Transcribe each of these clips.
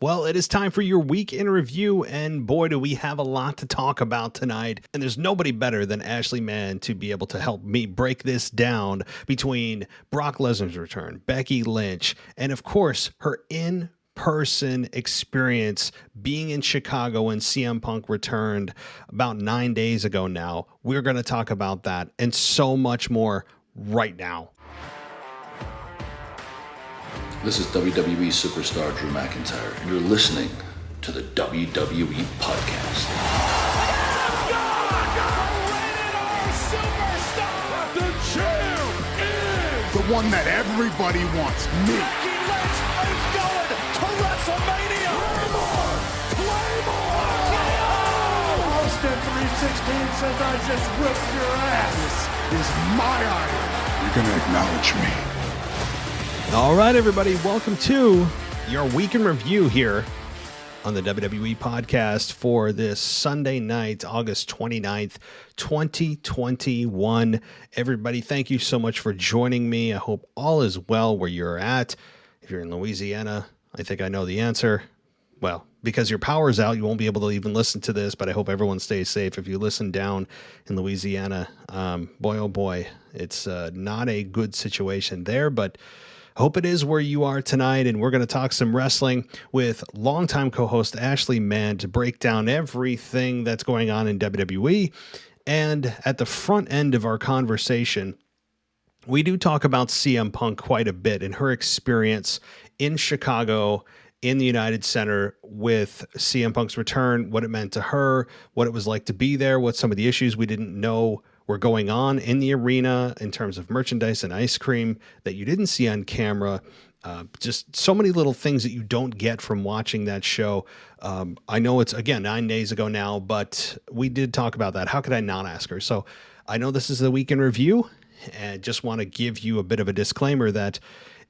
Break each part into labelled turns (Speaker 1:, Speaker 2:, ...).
Speaker 1: Well, it is time for your week in review, and boy, do we have a lot to talk about tonight. And there's nobody better than Ashley Mann to be able to help me break this down between Brock Lesnar's return, Becky Lynch, and of course, her in-person experience being in Chicago when CM Punk returned about 9 days ago now. We're going to talk about that and so much more right now.
Speaker 2: This is WWE superstar Drew McIntyre, and you're listening to the WWE Podcast.
Speaker 3: The champ is the one that everybody wants, me. Becky Lynch is going to WrestleMania. Claymore! Austin 316 says I just whipped your ass. This is my idol. You're going to acknowledge me.
Speaker 1: All right, everybody, welcome to your week in review here on the WWE Podcast for this Sunday night, August 29th, 2021. Everybody, thank you so much for joining me. I hope all is well where you're at. If you're in Louisiana, I think I know the answer. Well, because your power's out, you won't be able to even listen to this, but I hope everyone stays safe. If you listen down in Louisiana, boy, oh boy, it's not a good situation there, but hope it is where you are tonight, and we're going to talk some wrestling with longtime co-host Ashley Mann to break down everything that's going on in WWE. And at the front end of our conversation, we do talk about CM Punk quite a bit and her experience in Chicago, in the United Center with CM Punk's return, what it meant to her, what it was like to be there, what some of the issues we didn't know were going on in the arena in terms of merchandise and ice cream that you didn't see on camera. Just so many little things that you don't get from watching that show. I know it's, again, 9 days ago now, but we did talk about that. How could I not ask her? So I know this is the week in review, and just want to give you a bit of a disclaimer that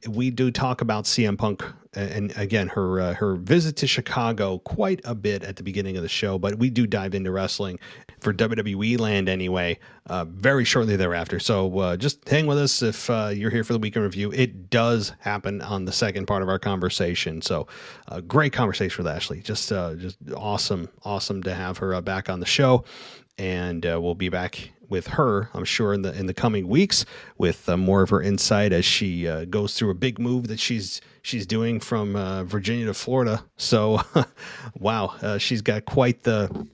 Speaker 1: we do talk about CM Punk and again, her visit to Chicago quite a bit at the beginning of the show, but we do dive into wrestling for WWE land anyway, very shortly thereafter. So just hang with us if you're here for the weekend review. It does happen on the second part of our conversation. So great conversation with Ashley. Just awesome to have her back on the show. And we'll be back with her, I'm sure, in the coming weeks with more of her insight as she goes through a big move that she's doing from Virginia to Florida. So, wow, she's got quite the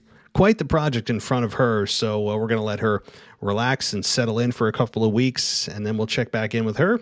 Speaker 1: project in front of her. So we're going to let her relax and settle in for a couple of weeks, and then we'll check back in with her.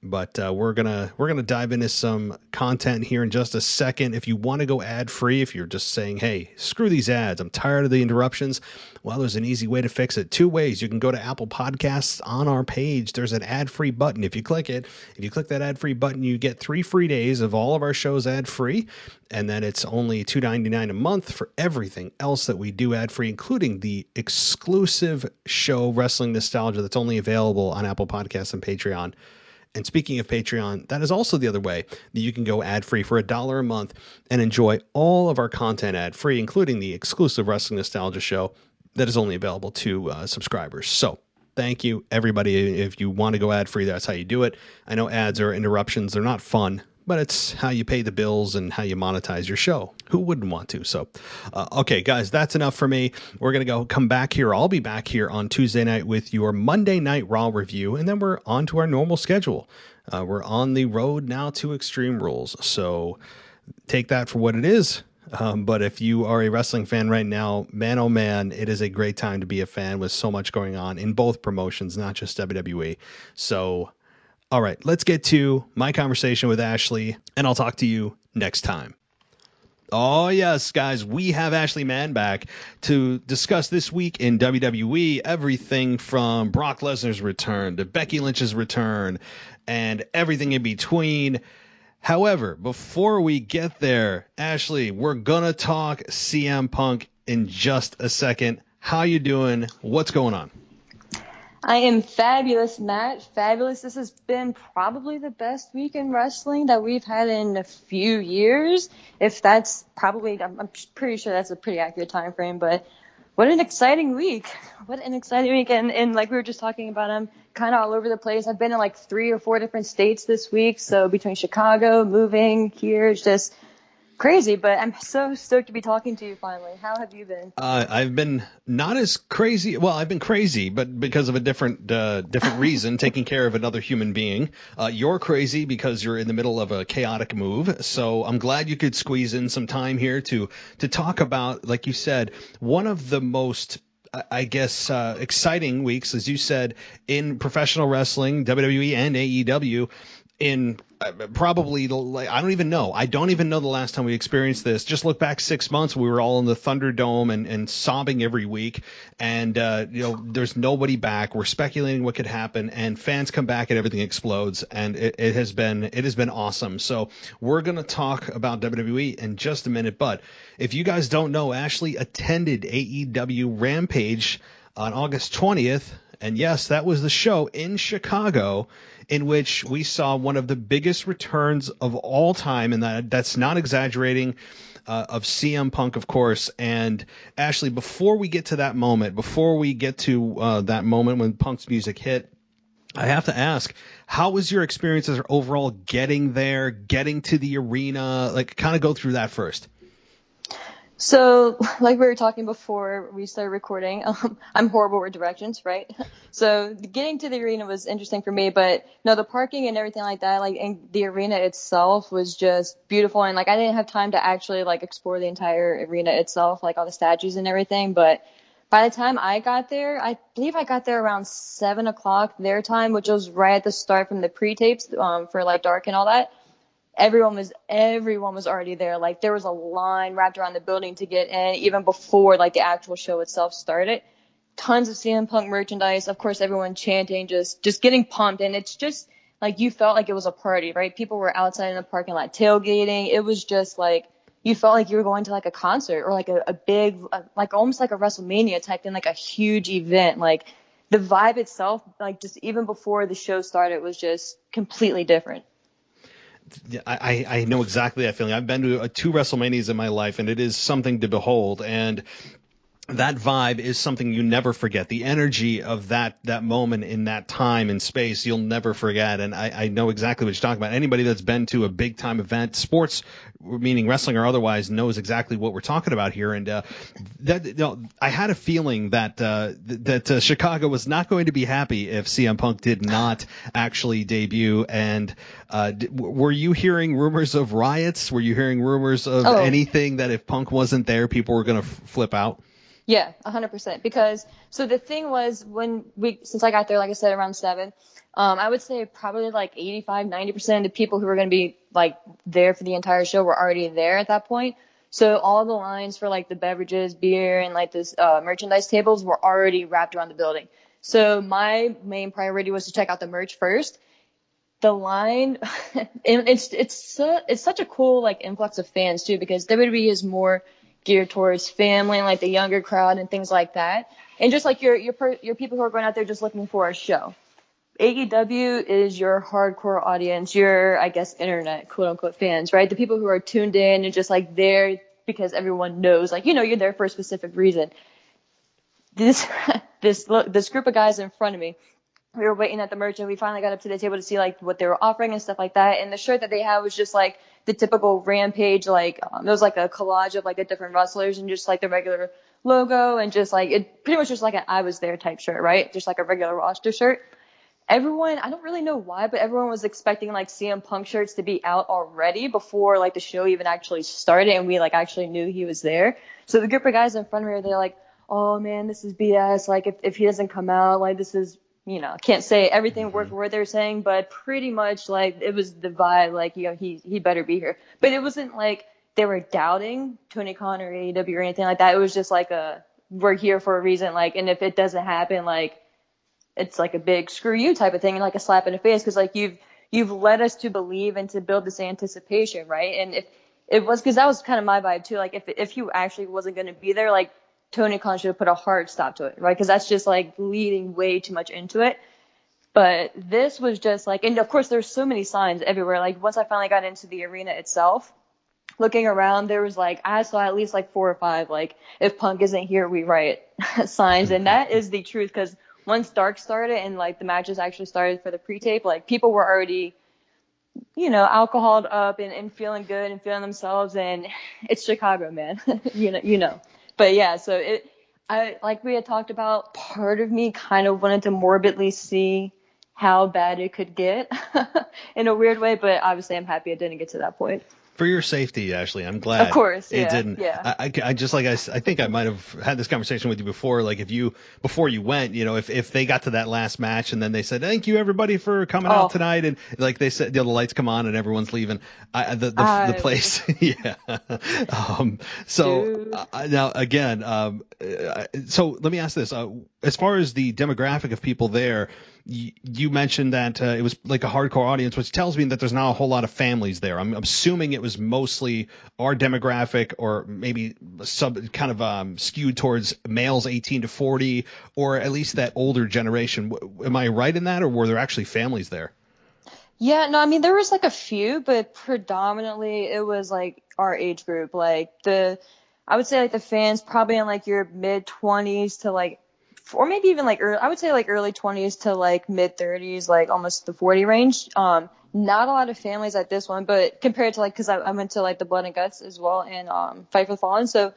Speaker 1: But we're gonna dive into some content here in just a second. If you want to go ad free, if you're just saying, "Hey, screw these ads, I'm tired of the interruptions," well, there's an easy way to fix it. Two ways. You can go to Apple Podcasts. On our page, there's an ad free button. If you click that ad free button, you get 3 free days of all of our shows ad free, and then it's only $2.99 a month for everything else that we do ad free, including the exclusive show Wrestling Nostalgia that's only available on Apple Podcasts and Patreon. And speaking of Patreon, that is also the other way that you can go ad-free for $1 a month and enjoy all of our content ad-free, including the exclusive Wrestling Nostalgia show that is only available to subscribers. So thank you, everybody. If you want to go ad-free, that's how you do it. I know ads are interruptions. They're not fun, but it's how you pay the bills and how you monetize your show. Who wouldn't want to? So, okay, guys, that's enough for me. We're going to come back here. I'll be back here on Tuesday night with your Monday Night Raw review, and then we're on to our normal schedule. We're on the road now to Extreme Rules, so take that for what it is. But if you are a wrestling fan right now, man, oh man, it is a great time to be a fan with so much going on in both promotions, not just WWE. So, all right, let's get to my conversation with Ashley, and I'll talk to you next time. Oh, yes, guys, we have Ashley Mann back to discuss this week in WWE, everything from Brock Lesnar's return to Becky Lynch's return and everything in between. However, before we get there, Ashley, we're going to talk CM Punk in just a second. How you doing? What's going on?
Speaker 4: I am fabulous, Matt. Fabulous. This has been probably the best week in wrestling that we've had in a few years. If that's probably, I'm pretty sure that's a pretty accurate time frame, but what an exciting week. What an exciting week. And like we were just talking about, I'm kind of all over the place. I've been in like 3 or 4 different states this week. So between Chicago, moving here, it's just Crazy, but I'm so stoked to be talking to you finally. How have you been?
Speaker 1: I've been not as crazy. Well, I've been crazy, but because of a different reason, taking care of another human being. You're crazy because you're in the middle of a chaotic move. So I'm glad you could squeeze in some time here to talk about, like you said, one of the most, I guess, exciting weeks, as you said, in professional wrestling, WWE and AEW. In probably, I don't even know the last time we experienced this. Just look back 6 months. We were all in the Thunderdome and sobbing every week. And, there's nobody back. We're speculating what could happen, and fans come back and everything explodes. And it has been awesome. So we're going to talk about WWE in just a minute. But if you guys don't know, Ashley attended AEW Rampage on August 20th. And yes, that was the show in Chicago in which we saw one of the biggest returns of all time, and that's not exaggerating, of CM Punk, of course. And Ashley, before we get to that moment, that moment when Punk's music hit, I have to ask, how was your experience as overall getting there, getting to the arena? Like, kind of go through that first.
Speaker 4: So, like we were talking before we started recording, I'm horrible with directions, right? So getting to the arena was interesting for me, but no, the parking and everything like that, like, and the arena itself was just beautiful. And like, I didn't have time to actually like explore the entire arena itself, like all the statues and everything. But by the time I got there, I believe I got there around 7:00 their time, which was right at the start from the pre-tapes, for like Dark and all that. Everyone was already there. Like, there was a line wrapped around the building to get in even before like the actual show itself started. Tons of CM Punk merchandise. Of course, everyone chanting, just getting pumped. And it's just like, you felt like it was a party, right? People were outside in the parking lot tailgating. It was just like, you felt like you were going to like a concert or like a big, like almost like a WrestleMania type thing, like a huge event. Like, the vibe itself, like just even before the show started, was just completely different.
Speaker 1: I know exactly that feeling. I've been to 2 WrestleManias in my life, and it is something to behold. And that vibe is something you never forget. The energy of that moment in that time and space, you'll never forget. And I know exactly what you're talking about. Anybody that's been to a big time event, sports, meaning wrestling or otherwise, knows exactly what we're talking about here. And I had a feeling that Chicago was not going to be happy if CM Punk did not actually debut. And were you hearing rumors of riots? Were you hearing rumors of anything that if Punk wasn't there, people were going to flip out?
Speaker 4: Yeah, 100%. Because, so the thing was, since I got there, like I said, around 7, I would say probably like 85-90% of the people who were going to be like there for the entire show were already there at that point. So all the lines for like the beverages, beer, and like this merchandise tables were already wrapped around the building. So my main priority was to check out the merch first. The line, and it's such a cool like influx of fans too, because WWE is more geared towards family and like the younger crowd and things like that, and just like your people who are going out there just looking for a show. AEW is your hardcore audience, your, I guess, internet quote unquote fans, right? The people who are tuned in and just like there because everyone knows, like, you're there for a specific reason. This group of guys in front of me, we were waiting at the merch, and we finally got up to the table to see like what they were offering and stuff like that. And the shirt that they had was just like the typical Rampage, like it was like a collage of like the different wrestlers and just like the regular logo, and just like it pretty much just like an I was there type shirt, right? Just like a regular roster shirt. Everyone, I don't really know why, but everyone was expecting like CM Punk shirts to be out already before like the show even actually started, and we like actually knew he was there. So the group of guys in front of me, they're like, "Oh man, this is BS. Like if he doesn't come out, like this is." Can't say everything word for word they're saying, but pretty much like it was the vibe, like, he better be here. But it wasn't like they were doubting Tony Khan or AEW or anything like that. It was just like we're here for a reason, like, and if it doesn't happen, like, it's like a big screw you type of thing, and like a slap in the face, because like you've led us to believe and to build this anticipation, right? And if it was, because that was kind of my vibe too, like if he actually wasn't going to be there, like, Tony Khan should have put a hard stop to it, right? Because that's just like leading way too much into it. But this was just like, and of course there's so many signs everywhere. Like once I finally got into the arena itself, looking around, there was like, I saw at least like 4 or 5, like, if Punk isn't here, we riot signs. And that is the truth, because once Dark started and like the matches actually started for the pre-tape, like people were already alcoholed up and feeling good and feeling themselves, and it's Chicago, man. But yeah, so like we had talked about, part of me kind of wanted to morbidly see how bad it could get in a weird way, but obviously I'm happy it didn't get to that point.
Speaker 1: For your safety, Ashley, I'm glad.
Speaker 4: Of course,
Speaker 1: it didn't.
Speaker 4: Yeah.
Speaker 1: I just I think I might have had this conversation with you before. Like before you went, if they got to that last match and then they said thank you everybody for coming out tonight, and like they said, the lights come on and everyone's leaving, the place, yeah. Now again, so let me ask this: as far as the demographic of people there. You mentioned that it was like a hardcore audience, which tells me that there's not a whole lot of families there. I'm assuming it was mostly our demographic, or maybe skewed towards males 18 to 40, or at least that older generation. Am I right in that, or were there actually families there?
Speaker 4: Yeah, no, I mean, there was like a few, but predominantly it was like our age group. I would say like the fans probably in like your mid 20s to like, or maybe even like I would say like early 20s to like mid 30s, like almost the 40 range. Not a lot of families at this one, but compared to like, because I went to like the Blood and Guts as well and Fight for the Fallen. So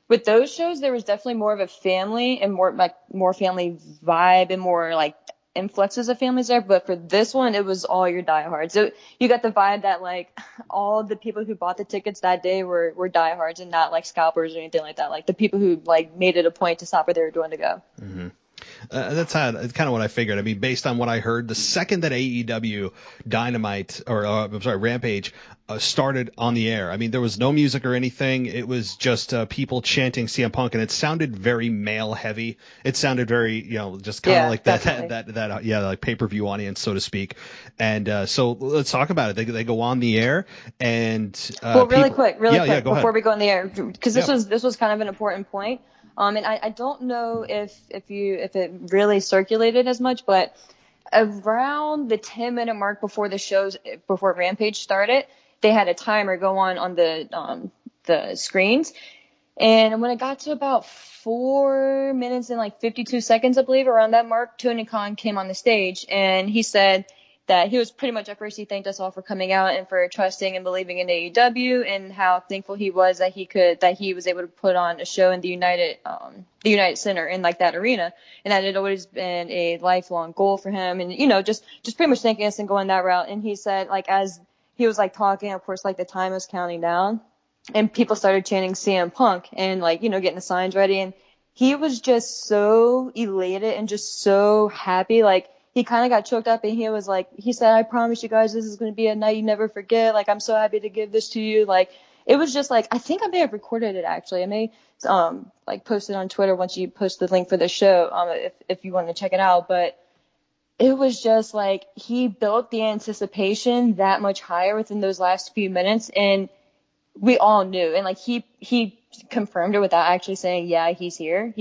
Speaker 4: with those shows, there was definitely more of a family and more family vibe and more like influxes of families there. But for this one, it was all your diehards. So you got the vibe that like all the people who bought the tickets that day were diehards and not like scalpers or anything like that. Like the people who like made it a point to stop where they were doing to go.
Speaker 1: Mm-hmm. That's kind of what I figured. I mean, based on what I heard, the second that AEW Dynamite Rampage started on the air, I mean, there was no music or anything. It was just people chanting CM Punk, and it sounded very male heavy. It sounded very, just kind of like that like pay-per-view audience, so to speak. And so let's talk about it. They go on the air, and
Speaker 4: really quick, before
Speaker 1: ahead.
Speaker 4: we go on the air, because this was kind of an important point. And I don't know if it really circulated as much, but around the 10-minute mark before Rampage started, they had a timer go on the screens. And when it got to about 4 minutes and like 52 seconds, I believe, around that mark, Tony Khan came on the stage and he said that he was pretty much at first, he thanked us all for coming out and for trusting and believing in AEW, and how thankful he was that he was able to put on a show in the United Center in like that arena, and that it had always been a lifelong goal for him, and just pretty much thanking us and going that route. And he said, like, as he was like talking, of course, like the time was counting down and people started chanting CM Punk and like, getting the signs ready, and he was just so elated and just so happy. Like, he kind of got choked up, and he said, I promise you guys, this is going to be a night you never forget. Like, I'm so happy to give this to you. Like, it was just like, I think I may have recorded it actually. I may, like post it on Twitter once you post the link for the show, if you want to check it out. But it was just like, he built the anticipation that much higher within those last few minutes. And we all knew. And like, he confirmed it without actually saying, yeah, he's here,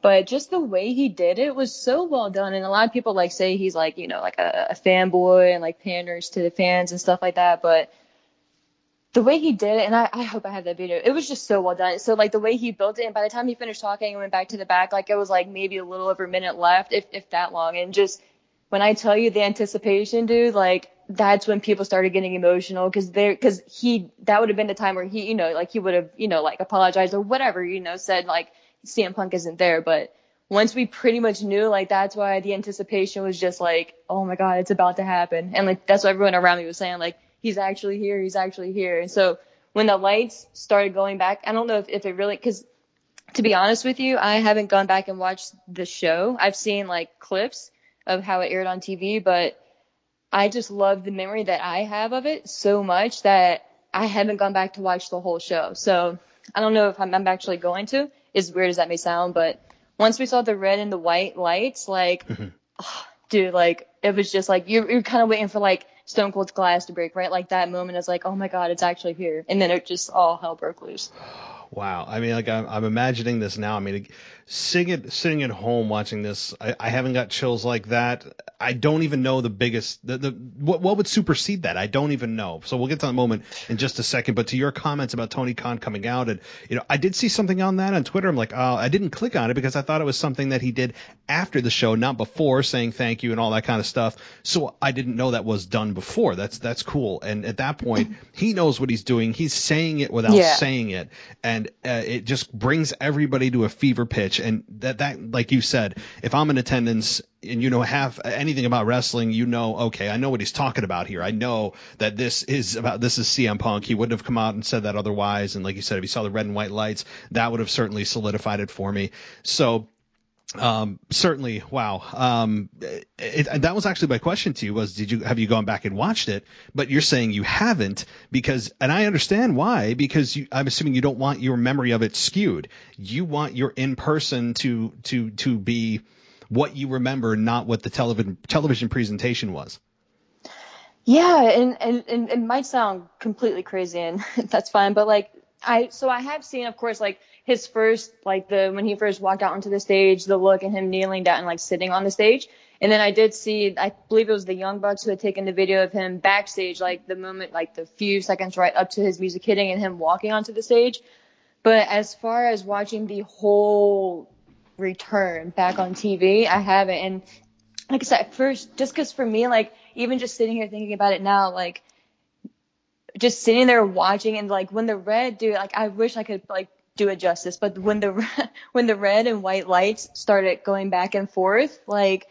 Speaker 4: But just the way he did it was so well done. And a lot of people like say he's like, like a fanboy and like panders to the fans and stuff like that. But the way he did it, and I hope I have that video, it was just so well done. So like the way he built it, and by the time he finished talking and went back to the back, like it was like maybe a little over a minute left, if that long. And just when I tell you the anticipation, dude, like that's when people started getting emotional, because that would have been the time where he, like he would have, like apologized or whatever, said like, CM Punk isn't there. But once we pretty much knew, like, that's why the anticipation was just like, oh my God, it's about to happen. And like, that's what everyone around me was saying, like, he's actually here. And so when the lights started going back, I don't know if it really, because to be honest with you, I haven't gone back and watched the show. I've seen like clips of how it aired on TV, but I just love the memory that I have of it so much that I haven't gone back to watch the whole show. So I don't know if I'm actually going to. As weird as that may sound, but once we saw the red and the white lights, like, dude, like, it was just like, you're kind of waiting for like Stone Cold's glass to break, right? Like that moment is like, oh my God, it's actually here. And then it just all hell broke loose.
Speaker 1: Wow. I mean, like I'm imagining this now. I mean, sitting at home watching this, I haven't got chills like that. I don't even know what would supersede that. I don't even know. So we'll get to that moment in just a second. But to your comments about Tony Khan coming out, and I did see something on that on Twitter. I'm like, oh, I didn't click on it because I thought it was something that he did after the show, not before, saying thank you and all that kind of stuff. So I didn't know that was done before. That's cool. And at that point, he knows what he's doing. He's saying it without saying it, and it just brings everybody to a fever pitch. And that like you said, if I'm in attendance and have anything about wrestling, okay, I know what he's talking about here. I know that this is CM Punk. He wouldn't have come out and said that otherwise. And like you said, if you saw the red and white lights, that would have certainly solidified it for me. So certainly, wow. That was actually my question to you was, have you gone back and watched it? But you're saying you haven't and I understand why, because I'm assuming you don't want your memory of it skewed. You want your in person to be what you remember, not what the television presentation was.
Speaker 4: Yeah. And it might sound completely crazy, and that's fine. But like, I have seen, of course, like his first, like when he first walked out onto the stage, the look and him kneeling down and like sitting on the stage. And then I did see, I believe it was the Young Bucks who had taken the video of him backstage, like the moment, like the few seconds right up to his music hitting and him walking onto the stage. But as far as watching the whole return back on TV, I haven't. And like I said, at first, just because for me, like even just sitting here thinking about it now, like just sitting there watching, and like when the red dude, like I wish I could like do it justice, but when the red and white lights started going back and forth, like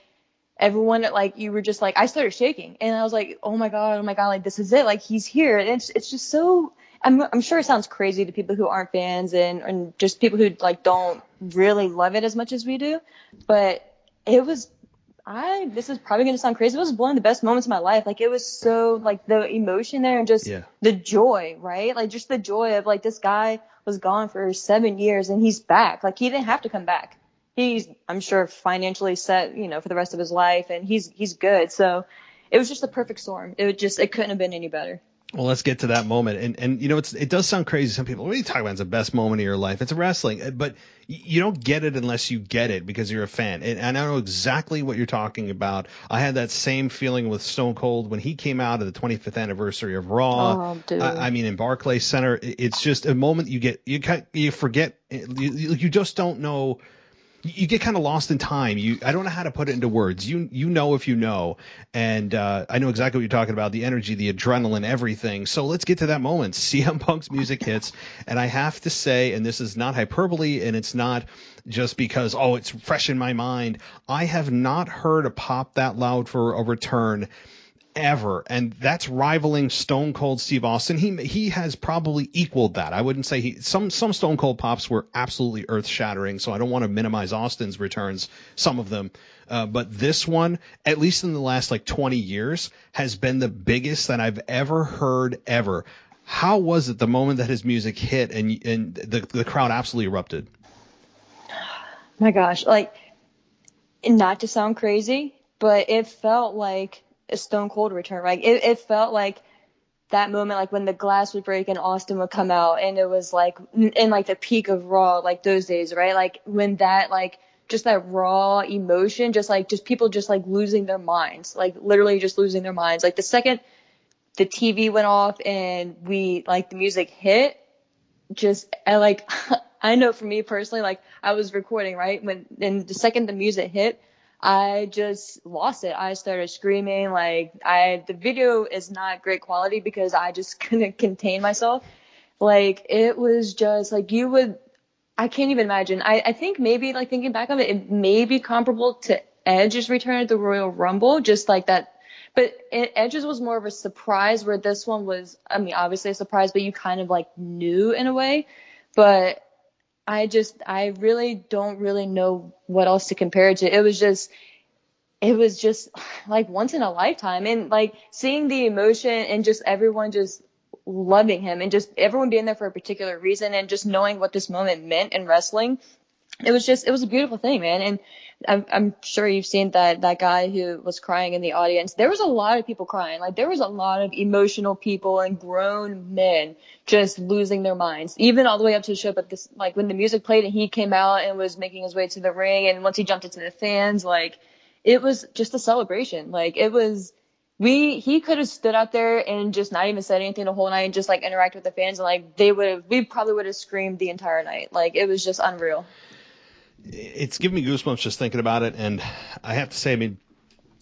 Speaker 4: everyone, like you were just like, I started shaking, and I was like, oh my god, like this is it, like he's here. And it's just so, I'm sure it sounds crazy to people who aren't fans and just people who like don't really love it as much as we do, but it was, this is probably going to sound crazy, it was one of the best moments of my life. Like it was so, like the emotion there and just the joy, right? Like just the joy of like this guy was gone for 7 years and he's back. Like he didn't have to come back. He's, I'm sure, financially set, for the rest of his life, and he's good. So it was just the perfect storm. It couldn't have been any better.
Speaker 1: Well, let's get to that moment. And it does sound crazy. Some people, what are you talking about? It's the best moment of your life. It's wrestling. But you don't get it unless you get it because you're a fan. And I know exactly what you're talking about. I had that same feeling with Stone Cold when he came out at the 25th anniversary of Raw.
Speaker 4: Oh, dude.
Speaker 1: I mean, in Barclays Center, it's just a moment you forget. You just don't know. You get kind of lost in time. I don't know how to put it into words. You know if you know, and I know exactly what you're talking about, the energy, the adrenaline, everything. So let's get to that moment. CM Punk's music hits, and I have to say, and this is not hyperbole, and it's not just because, it's fresh in my mind, I have not heard a pop that loud for a return ever, and that's rivaling Stone Cold Steve Austin. He has probably equaled that. I wouldn't say some Stone Cold pops were absolutely earth shattering, so I don't want to minimize Austin's returns, some of them, but this one, at least in the last like 20 years, has been the biggest that I've ever heard ever. How was it the moment that his music hit and the crowd absolutely erupted?
Speaker 4: My gosh, like, not to sound crazy, but it felt like a Stone Cold return, right? It felt like that moment, like when the glass would break and Austin would come out, and it was like in like the peak of Raw, like those days, right? Like when that, like just that raw emotion, just people just like losing their minds, like literally just losing their minds. Like the second the TV went off and the music hit, I know for me personally, like I was recording, right? And the second the music hit, I just lost it. I started screaming. The video is not great quality because I just couldn't contain myself. Like, it was just like I can't even imagine. I think maybe, like, thinking back on it, it may be comparable to Edge's return at the Royal Rumble, just like that. But Edge's was more of a surprise, where this one was, I mean, obviously a surprise, but you kind of like knew in a way. But I really don't really know what else to compare it to. It was just like once in a lifetime, and like seeing the emotion and just everyone just loving him and just everyone being there for a particular reason and just knowing what this moment meant in wrestling it was a beautiful thing, man. And I'm sure you've seen that guy who was crying in the audience. There was a lot of people crying. Like, there was a lot of emotional people and grown men just losing their minds, even all the way up to the show. But this, like, when the music played and he came out and was making his way to the ring, and once he jumped into the fans, like, it was just a celebration. Like, it was, he could have stood out there and just not even said anything the whole night and just, like, interact with the fans, and, like, we probably would have screamed the entire night. Like, it was just unreal.
Speaker 1: It's giving me goosebumps just thinking about it. And I have to say, I mean,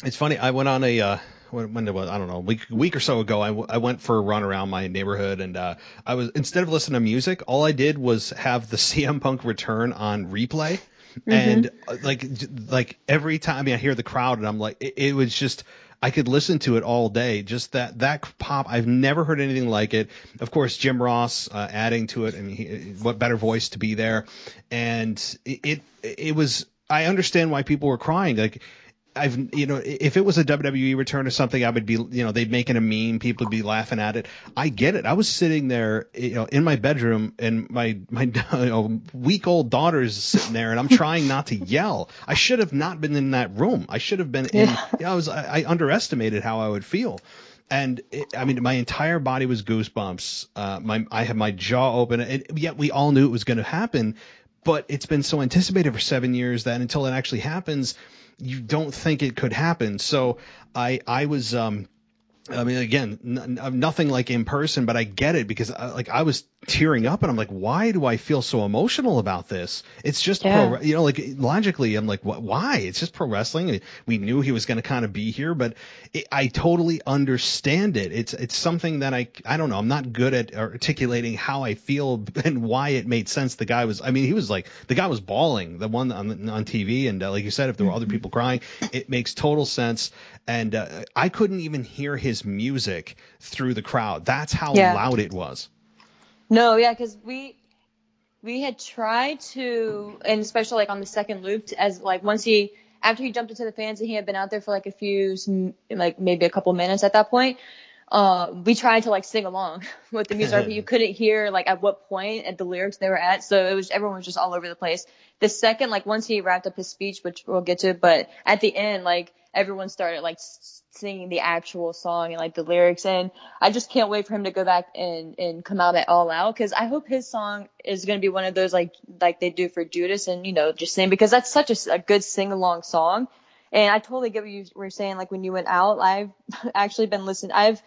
Speaker 1: it's funny. I went on a, when it was, I don't know, a week or so ago, I went for a run around my neighborhood, and I was, instead of listening to music, all I did was have the CM Punk return on replay. Mm-hmm. And like every time, I mean, I hear the crowd, and I'm like, it was just, I could listen to it all day. Just that pop. I've never heard anything like it. Of course, Jim Ross adding to it, and what better voice to be there. And it was. I understand why people were crying. Like, if it was a WWE return or something, I would be, they'd make it a meme. People would be laughing at it. I get it. I was sitting there, in my bedroom, and my week-old daughter's sitting there, and I'm trying not to yell. I should have not been in that room. I should have been in. I underestimated how I would feel. And my entire body was goosebumps. I had my jaw open, and yet we all knew it was going to happen. But it's been so anticipated for 7 years that until it actually happens, you don't think it could happen. So I was, again, nothing like in person, but I get it, because I was tearing up, and I'm like, why do I feel so emotional about this? It's just logically, I'm like, why? It's just pro wrestling. We knew he was going to kind of be here, but I totally understand it. It's something that I don't know. I'm not good at articulating how I feel and why it made sense. The guy was, the guy was bawling, the one on TV. And like you said, if there were other people crying, it makes total sense. And I couldn't even hear his music through the crowd. That's how loud it was.
Speaker 4: No, yeah, because we had tried to, and especially like on the second loop, as like after he jumped into the fans and he had been out there for like maybe a couple minutes at that point, we tried to like sing along with the music, but you couldn't hear like at what point at the lyrics they were at, so everyone was just all over the place. The second, like once he wrapped up his speech, which we'll get to, but at the end, like everyone started like singing the actual song and like the lyrics, and I just can't wait for him to go back and come out at All Out, because I hope his song is going to be one of those like they do for Judas, and just sing, because that's such a good sing along song. And I totally get what you were saying, like when you went out. I've actually been listening.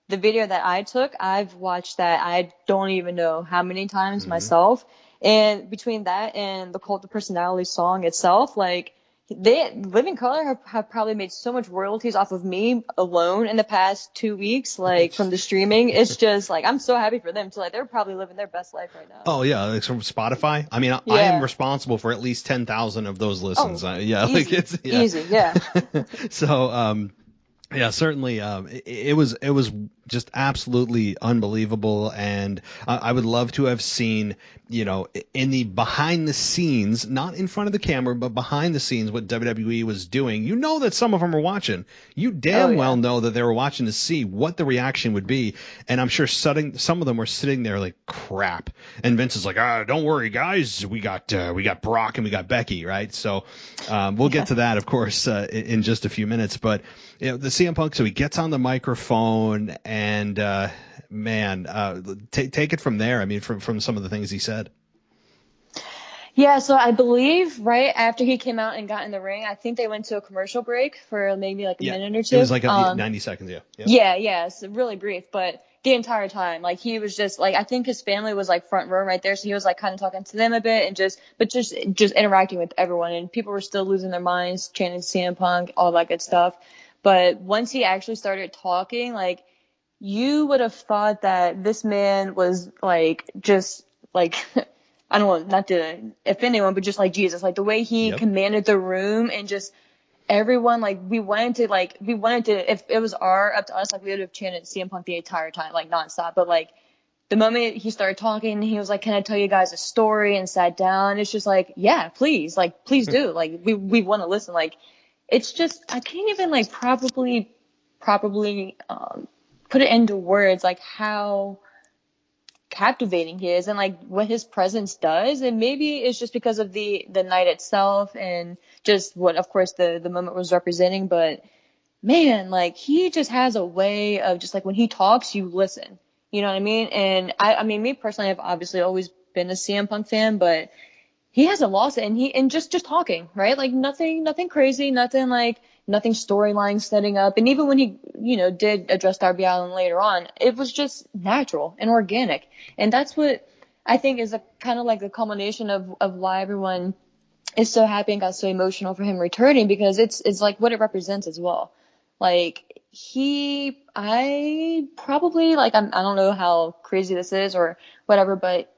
Speaker 4: The video that I took, I've watched that I don't even know how many times myself. And between that and the Cult of Personality song itself, like Living Color have probably made so much royalties off of me alone in the past 2 weeks, like from the streaming. It's just like, I'm so happy for them. So like, they're probably living their best life right now.
Speaker 1: Oh yeah. Like from Spotify. I mean, I am responsible for at least 10,000 of those listens.
Speaker 4: Easy. Yeah.
Speaker 1: So, yeah, certainly. It was just absolutely unbelievable, and I would love to have seen, in the behind the scenes, not in front of the camera, but behind the scenes, what WWE was doing. You know that some of them were watching. You damn well know that they were watching to see what the reaction would be, and I'm sure some of them were sitting there like, crap. And Vince is like, don't worry, guys, we got Brock and we got Becky, right? So we'll get to that, of course, in just a few minutes, but. The CM Punk, so he gets on the microphone, and take it from there. I mean, from some of the things he said.
Speaker 4: Yeah, so I believe right after he came out and got in the ring, I think they went to a commercial break for maybe like a minute or two.
Speaker 1: It was like 90 seconds, yeah.
Speaker 4: Yeah, it's really brief, but the entire time, like he was just like, I think his family was like front row right there, so he was like kind of talking to them a bit and just interacting with everyone, and people were still losing their minds, chanting CM Punk, all that good stuff. But once he actually started talking, like, you would have thought that this man was like, just like, I don't want not to offend anyone, but just like Jesus, like the way he commanded the room, and just everyone, like we wanted to, if it was up to us, like we would have chanted CM Punk the entire time, like nonstop. But like the moment he started talking, he was like, can I tell you guys a story? And sat down. It's just like, yeah, please do. Like we want to listen. Like, it's just, I can't even like properly put it into words, like how captivating he is and like what his presence does. And maybe it's just because of the night itself and just what, of course, the moment was representing. But man, like he just has a way of just like when he talks, you listen. You know what I mean? And I mean, me personally, I've obviously always been a CM Punk fan, but he hasn't lost it. And just talking, right? Like nothing crazy, nothing storyline setting up. And even when he, did address Darby Allin later on, it was just natural and organic. And that's what I think is a kind of like the culmination of why everyone is so happy and got so emotional for him returning, because it's like what it represents as well. Like I probably like, I don't know how crazy this is or whatever, but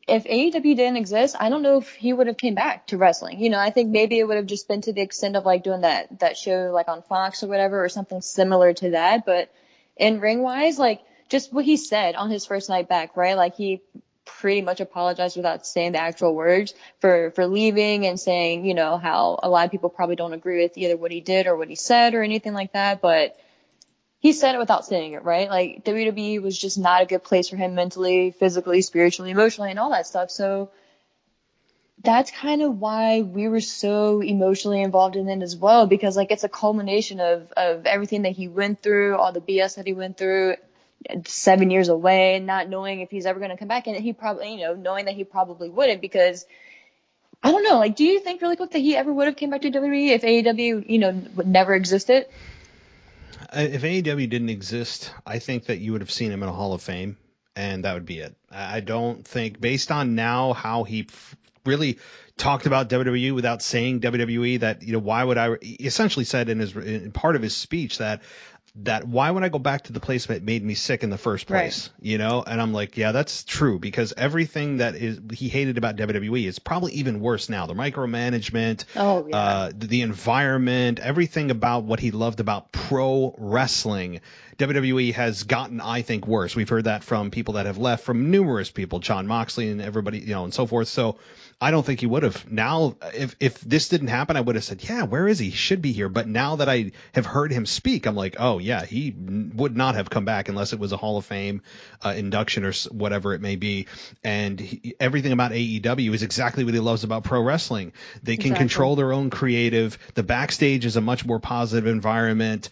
Speaker 4: if AEW didn't exist, I don't know if he would have came back to wrestling. I think maybe it would have just been to the extent of like doing that show like on Fox or whatever, or something similar to that. But in ring wise, like just what he said on his first night back, right? Like he pretty much apologized without saying the actual words for leaving and saying, how a lot of people probably don't agree with either what he did or what he said or anything like that. But he said it without saying it, right? Like WWE was just not a good place for him mentally, physically, spiritually, emotionally, and all that stuff. So that's kind of why we were so emotionally involved in it as well, because like it's a culmination of everything that he went through, all the BS that he went through, 7 years away, not knowing if he's ever going to come back, and he probably, knowing that he probably wouldn't, because I don't know, like, do you think really quick that he ever would have came back to WWE if AEW, would never existed?
Speaker 1: If AEW didn't exist, I think that you would have seen him in a Hall of Fame, and that would be it. I don't think, based on now how he really talked about WWE without saying WWE, that, why would I, he essentially said in part of his speech that why would I go back to the place that made me sick in the first place? Right. And I'm like, yeah, that's true, because everything that he hated about WWE is probably even worse now. The micromanagement, the environment, everything about what he loved about pro wrestling. WWE has gotten, I think, worse. We've heard that from people that have left, from numerous people, John Moxley and everybody, and so forth. So I don't think he would have. Now, if this didn't happen, I would have said, yeah, where is he? He should be here. But now that I have heard him speak, I'm like, oh, yeah, he would not have come back unless it was a Hall of Fame induction or whatever it may be. And everything about AEW is exactly what he loves about pro wrestling. They can control their own creative. The backstage is a much more positive environment.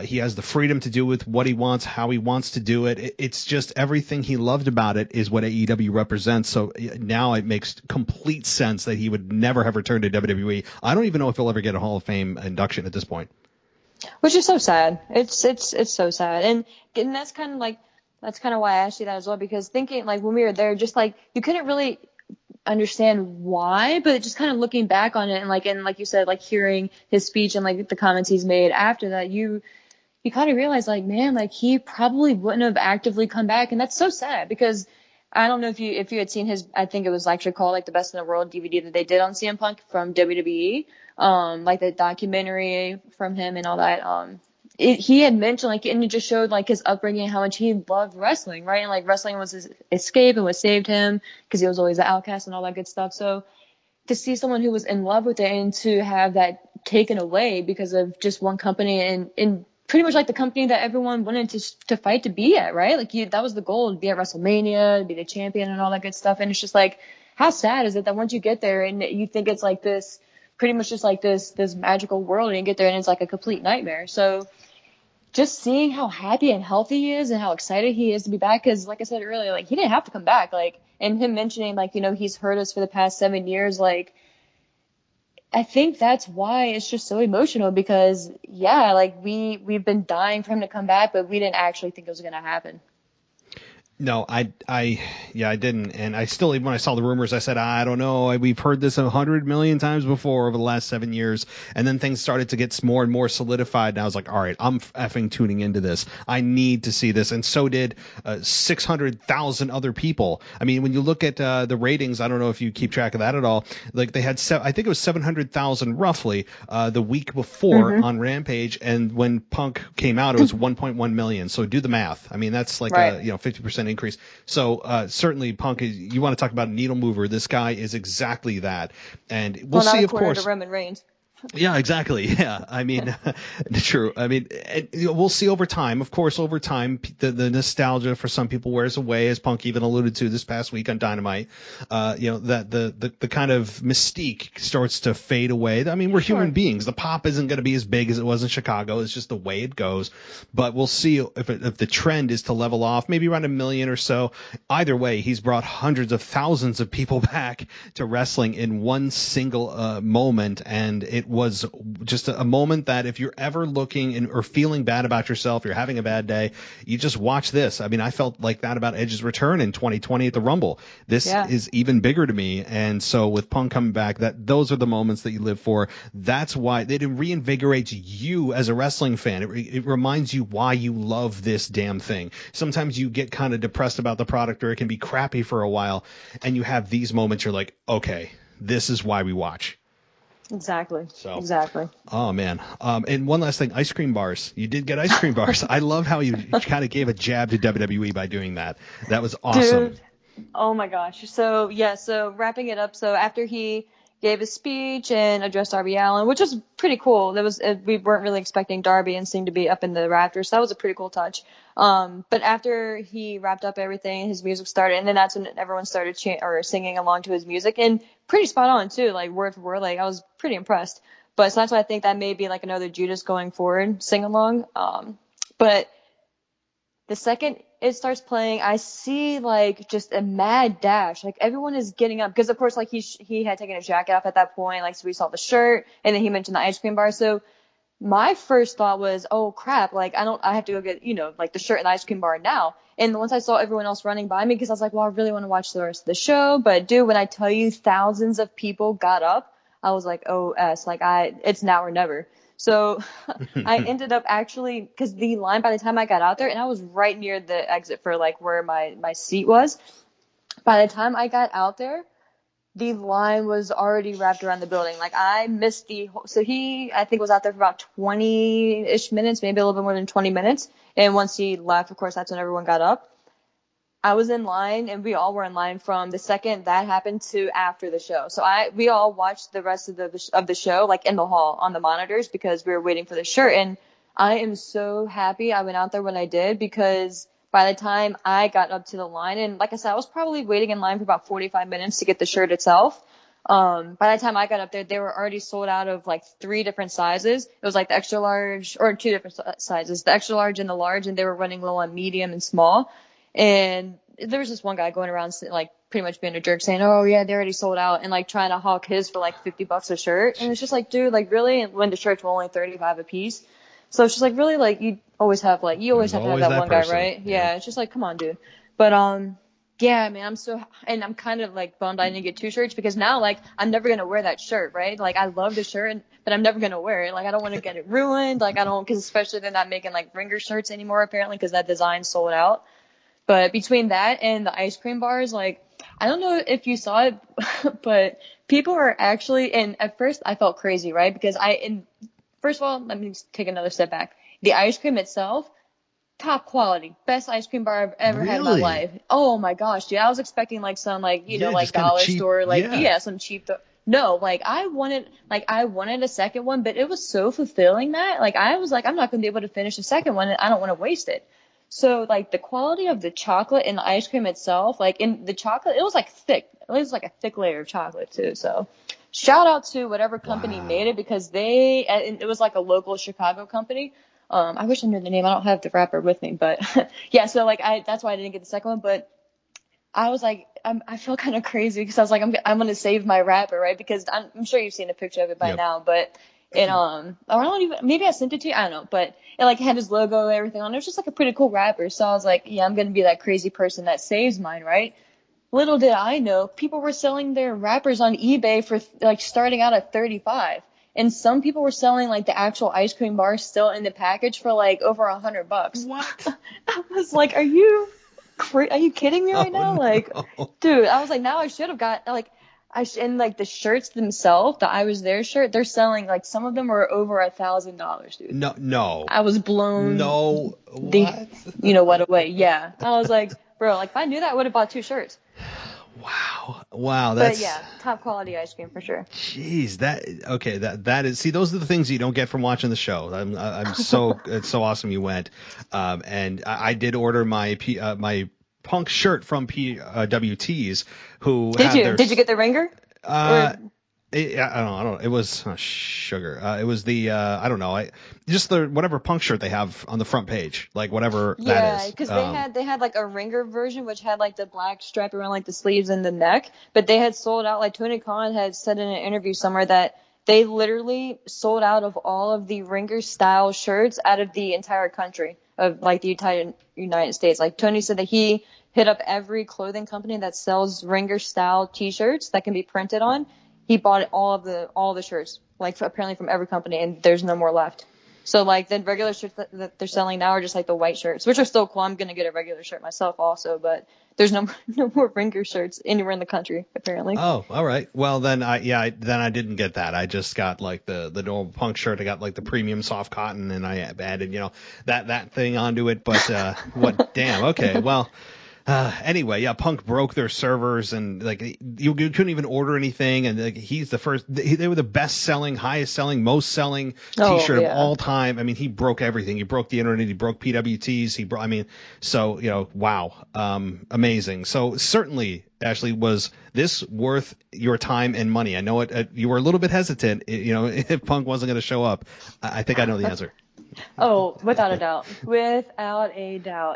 Speaker 1: He has the freedom to do with what he wants, how he wants to do it. It's just everything he loved about it is what AEW represents. So now it makes complete sense that he would never have returned to WWE. I don't even know if he'll ever get a Hall of Fame induction at this point.
Speaker 4: Which is so sad. It's so sad. And that's kind of why I asked you that as well, because thinking like when we were there, just like you couldn't really understand why, but just kind of looking back on it and like you said, like hearing his speech and like the comments he's made after that, you kind of realize like, man, like he probably wouldn't have actively come back. And that's so sad, because I don't know if you had seen his, I think it was actually called like the Best in the World DVD that they did on CM Punk from WWE, like the documentary from him and all that. He had mentioned like, and it just showed like his upbringing, how much he loved wrestling, right? And like wrestling was his escape and what saved him, because he was always an outcast and all that good stuff. So to see someone who was in love with it and to have that taken away because of just one company and pretty much like the company that everyone wanted to fight to be at, right? Like that was the goal, to be at WrestleMania, to be the champion and all that good stuff. And it's just like, how sad is it that once you get there and you think it's like this, pretty much just like this magical world, and you get there and it's like a complete nightmare. So just seeing how happy and healthy he is and how excited he is to be back, because like I said earlier, like he didn't have to come back, like, and him mentioning like, he's hurt us for the past 7 years, like, I think that's why it's just so emotional, because yeah, like we've been dying for him to come back, but we didn't actually think it was going to happen.
Speaker 1: No, I didn't. And I still, even when I saw the rumors, I said, I don't know. We've heard this 100 million times before over the last 7 years. And then things started to get more and more solidified. And I was like, all right, I'm effing tuning into this. I need to see this. And so did 600,000 other people. I mean, when you look at the ratings, I don't know if you keep track of that at all. Like they had, I think it was 700,000 roughly the week before on Rampage. And when Punk came out, it was 1.1 million. So do the math. I mean, that's like a 50% increase. So certainly Punk is, you want to talk about a needle mover, this guy is exactly that. And we'll see, of course,
Speaker 4: to Roman Reigns.
Speaker 1: Yeah, exactly. Yeah. I mean, true. I mean, we'll see over time. Of course, over time, the nostalgia for some people wears away, as Punk even alluded to this past week on Dynamite. That the kind of mystique starts to fade away. I mean, we're human beings. The pop isn't going to be as big as it was in Chicago. It's just the way it goes. But we'll see if the trend is to level off, maybe around 1 million or so. Either way, he's brought hundreds of thousands of people back to wrestling in one single moment, and it was just a moment that if you're ever looking or feeling bad about yourself, you're having a bad day, you just watch this. I mean, I felt like that about Edge's return in 2020 at the Rumble. This is even bigger to me. And so with Punk coming back, those are the moments that you live for. That's why it reinvigorates you as a wrestling fan. It reminds you why you love this damn thing. Sometimes you get kind of depressed about the product, or it can be crappy for a while, and you have these moments, you're like, okay, this is why we watch.
Speaker 4: Exactly.
Speaker 1: So,
Speaker 4: exactly.
Speaker 1: Oh, man. And one last thing, ice cream bars. You did get ice cream bars. I love how you kind of gave a jab to WWE by doing that. That was awesome.
Speaker 4: Dude, oh, my gosh. So wrapping it up. So after he gave his speech and addressed Darby Allin, which was pretty cool. We weren't really expecting Darby and seemed to be up in the rafters. So that was a pretty cool touch. But after he wrapped up everything, his music started, and then that's when everyone started singing along to his music, and pretty spot on too, like word for word. Like I was pretty impressed. But so that's why I think that may be like another Judas going forward sing along. But the second it starts playing, I see like just a mad dash. Like everyone is getting up because of course like he had taken his jacket off at that point. Like so we saw the shirt, and then he mentioned the ice cream bar. So my first thought was, oh crap, like I have to go get, like the shirt and the ice cream bar now. And once I saw everyone else running by me, because I was like, well, I really want to watch the rest of the show. But dude, when I tell you thousands of people got up, I was like, oh, it's now or never. So I ended up actually, because the line by the time I got out there, and I was right near the exit for like where my seat was. By the time I got out there, the line was already wrapped around the building. Like I missed so he, I think, was out there for about 20-ish minutes, maybe a little bit more than 20 minutes. And once he left, of course, that's when everyone got up. I was in line, and we all were in line from the second that happened to after the show. So we all watched the rest of the show, like in the hall on the monitors, because we were waiting for the shirt. And I am so happy I went out there when I did, because by the time I got up to the line, and like I said, I was probably waiting in line for about 45 minutes to get the shirt itself. By the time I got up there, they were already sold out of like 3 different sizes. It was like the extra large, or 2 different sizes, the extra large and the large, and they were running low on medium and small. And there was this one guy going around like pretty much being a jerk saying, oh yeah, they already sold out, and like trying to hawk his for like $50 a shirt. And it's just like, dude, like really? And when the shirts were only $35 a piece. So it's just like, really, like you always have to have that one guy, right? Yeah. It's just like, come on, dude. But yeah, man, I'm kind of like bummed I didn't get 2 shirts, because now like I'm never gonna wear that shirt, right? Like I love the shirt, but I'm never gonna wear it. Like I don't want to get it ruined. Like because especially they're not making like ringer shirts anymore apparently, because that design sold out. But between that and the ice cream bars, like I don't know if you saw it, but people are actually, and at first I felt crazy, right? Because first of all, let me take another step back. The ice cream itself, top quality, best ice cream bar I've ever had in my life. Oh my gosh, dude! I was expecting like some like like dollar store, like some cheap. No, like I wanted a second one, but it was so fulfilling that like I was like, I'm not gonna be able to finish the second one, and I don't want to waste it. So like the quality of the chocolate and the ice cream itself, like in the chocolate, it was like thick. It was like a thick layer of chocolate too. So shout out to whatever company made it, because it was like a local Chicago company. I wish I knew the name. I don't have the wrapper with me, but yeah. So like that's why I didn't get the second one. But I was like, I feel kind of crazy, because I was like, I'm gonna save my wrapper, right? Because I'm sure you've seen a picture of it by now, but. And or I don't even, maybe I sent it to you, I don't know, but it like had his logo and everything on it. It was just like a pretty cool wrapper. So I was like, yeah, I'm gonna be that crazy person that saves mine, right? Little did I know, people were selling their wrappers on eBay for like starting out at $35, and some people were selling like the actual ice cream bar still in the package for like over $100.
Speaker 1: What?
Speaker 4: I was like, are you kidding me right now?
Speaker 1: No.
Speaker 4: Like, dude, I was like, now I should have got like. And like the shirts themselves, the I Was There shirt, they're selling like some of them are over $1,000, dude.
Speaker 1: No.
Speaker 4: I was blown.
Speaker 1: No. What?
Speaker 4: What away? Yeah. I was like, bro, like if I knew that, I would have bought 2 shirts.
Speaker 1: Wow.
Speaker 4: But yeah, top quality ice cream for sure.
Speaker 1: Jeez, that is, see, those are the things you don't get from watching the show. I'm so, it's so awesome you went. And I did order my Punk shirt from PWTs who
Speaker 4: Did you get the ringer?
Speaker 1: I don't know. It was sugar. It was the I don't know. Just the whatever Punk shirt they have on the front page, like whatever that is.
Speaker 4: Yeah, because they had like a ringer version which had like the black stripe around like the sleeves and the neck, but they had sold out. Like Tony Khan had said in an interview somewhere that they literally sold out of all of the ringer style shirts out of the entire country of like the United States. Like Tony said that he hit up every clothing company that sells ringer style T-shirts that can be printed on. He bought all the shirts, like apparently from every company, and there's no more left. So like the regular shirts that they're selling now are just like the white shirts, which are still cool. I'm gonna get a regular shirt myself also, but there's no more ringer shirts anywhere in the country apparently.
Speaker 1: Oh, all right. Well then I didn't get that. I just got like the normal Punk shirt. I got like the premium soft cotton, and I added that thing onto it. But what? Damn. Okay. Well. Anyway, yeah, Punk broke their servers, and like you couldn't even order anything, and like he's the first. They were the best selling, highest selling, most selling T-shirt of all time. I mean, he broke everything. He broke the internet. He broke PWTs. So wow, amazing. So certainly, Ashley, was this worth your time and money? I know you were a little bit hesitant. If Punk wasn't going to show up, I think I know the answer.
Speaker 4: Oh, without a doubt,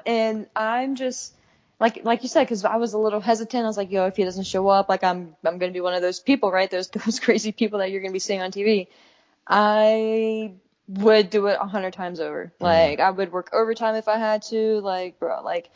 Speaker 4: and I'm just. Like you said, because I was a little hesitant. I was like, if he doesn't show up, like I'm going to be one of those people, right? Those crazy people that you're going to be seeing on TV. I would do it 100 times over. Like I would work overtime if I had to. Like, bro, like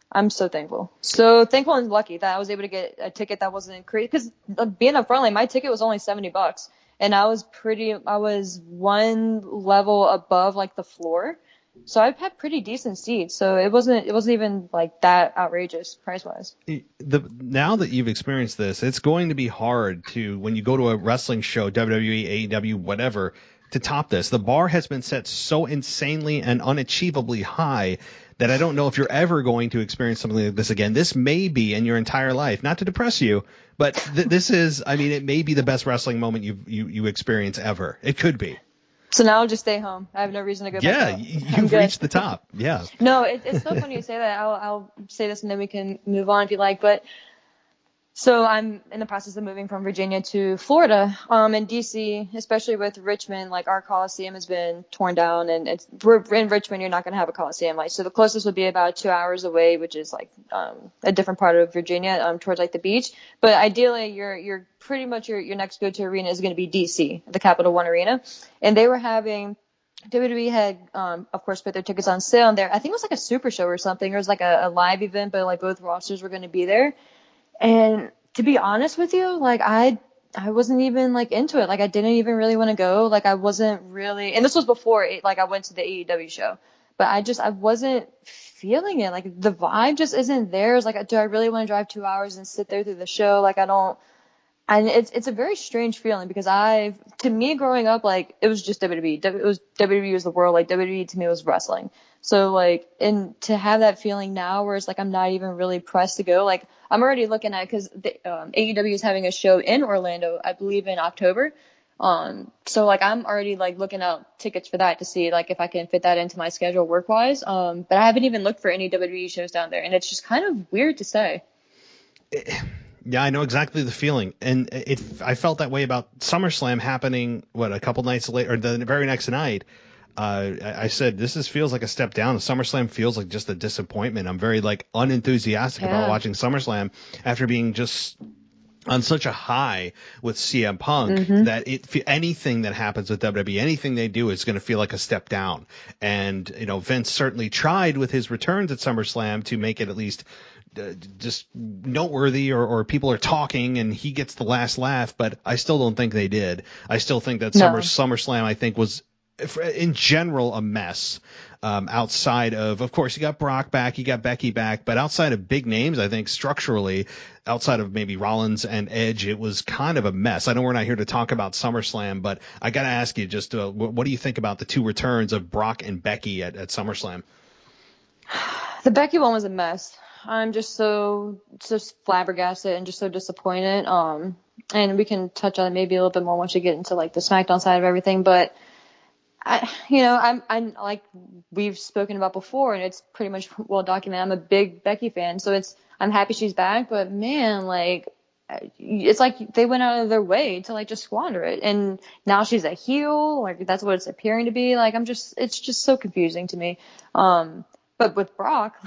Speaker 4: I'm so thankful and lucky that I was able to get a ticket that wasn't crazy. Because being up front, like my ticket was only $70, and I was one level above like the floor. So I've had pretty decent seats, so it wasn't even like that outrageous price wise.
Speaker 1: Now that you've experienced this, it's going to be hard to, when you go to a wrestling show, WWE, AEW, whatever, to top this. The bar has been set so insanely and unachievably high that I don't know if you're ever going to experience something like this again. This may be in your entire life, not to depress you, but this is, I mean, it may be the best wrestling moment you experience ever. It could be.
Speaker 4: So now I'll just stay home. I have no reason to go back out.
Speaker 1: Yeah, you've reached the top. Yeah.
Speaker 4: No, it's so funny you say that. I'll say this and then we can move on if you like. But so I'm in the process of moving from Virginia to Florida. In DC, especially with Richmond, like our Coliseum has been torn down, and we're in Richmond. You're not going to have a Coliseum. Like, so the closest would be about 2 hours away, which is like a different part of Virginia, towards like the beach. But ideally, you're pretty much your next go-to arena is going to be DC, the Capital One Arena, and they were having. WWE had, of course, put their tickets on sale, and there I think it was like a super show or something. It was like a live event, but like both rosters were going to be there. And to be honest with you, like I wasn't even like into it. Like I didn't even really want to go. Like I wasn't really, and this was before I went to the AEW show, but I wasn't feeling it. Like the vibe just isn't there. It's like, do I really want to drive 2 hours and sit there through the show? Like I don't. And it's a very strange feeling because to me growing up, like it was just WWE. WWE was the world. Like WWE to me was wrestling. So like, and to have that feeling now where it's like I'm not even really pressed to go. Like I'm already looking at, because AEW is having a show in Orlando, I believe in October. So like I'm already like looking out tickets for that to see like if I can fit that into my schedule work wise. But I haven't even looked for any WWE shows down there, and it's just kind of weird to say.
Speaker 1: Yeah, I know exactly the feeling, and I felt that way about SummerSlam happening. A couple nights later, or the very next night. I said this feels like a step down. SummerSlam feels like just a disappointment. I'm very like unenthusiastic about watching SummerSlam after being just on such a high with CM Punk that anything that happens with WWE, anything they do is going to feel like a step down. And Vince certainly tried with his returns at SummerSlam to make it at least just noteworthy, or people are talking and he gets the last laugh, but I still don't think they did. I still think that SummerSlam, I think, was in general a mess. Outside of course, you got Brock back, you got Becky back, but outside of big names, I think structurally, outside of maybe Rollins and Edge, it was kind of a mess. I know we're not here to talk about SummerSlam, but I got to ask you just what do you think about the two returns of Brock and Becky at SummerSlam?
Speaker 4: The Becky one was a mess. I'm just so flabbergasted and just so disappointed. And we can touch on it maybe a little bit more once you get into like the SmackDown side of everything. But I'm like we've spoken about before, and it's pretty much well documented. I'm a big Becky fan, so I'm happy she's back. But man, like it's like they went out of their way to like just squander it, and now she's a heel. Like that's what it's appearing to be. Like it's just so confusing to me. But with Brock,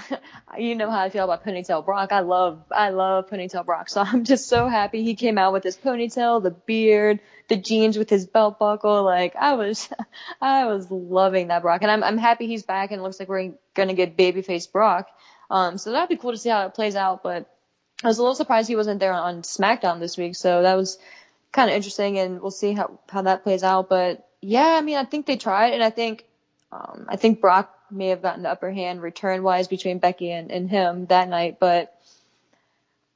Speaker 4: you know how I feel about ponytail Brock. I love ponytail Brock. So I'm just so happy he came out with his ponytail, the beard, the jeans with his belt buckle. Like I was loving that Brock, and I'm happy he's back. And it looks like we're gonna get babyface Brock. So that'd be cool to see how it plays out. But I was a little surprised he wasn't there on SmackDown this week. So that was kind of interesting, and we'll see how that plays out. But yeah, I mean, I think they tried, and I think Brock may have gotten the upper hand return wise between Becky and him that night, but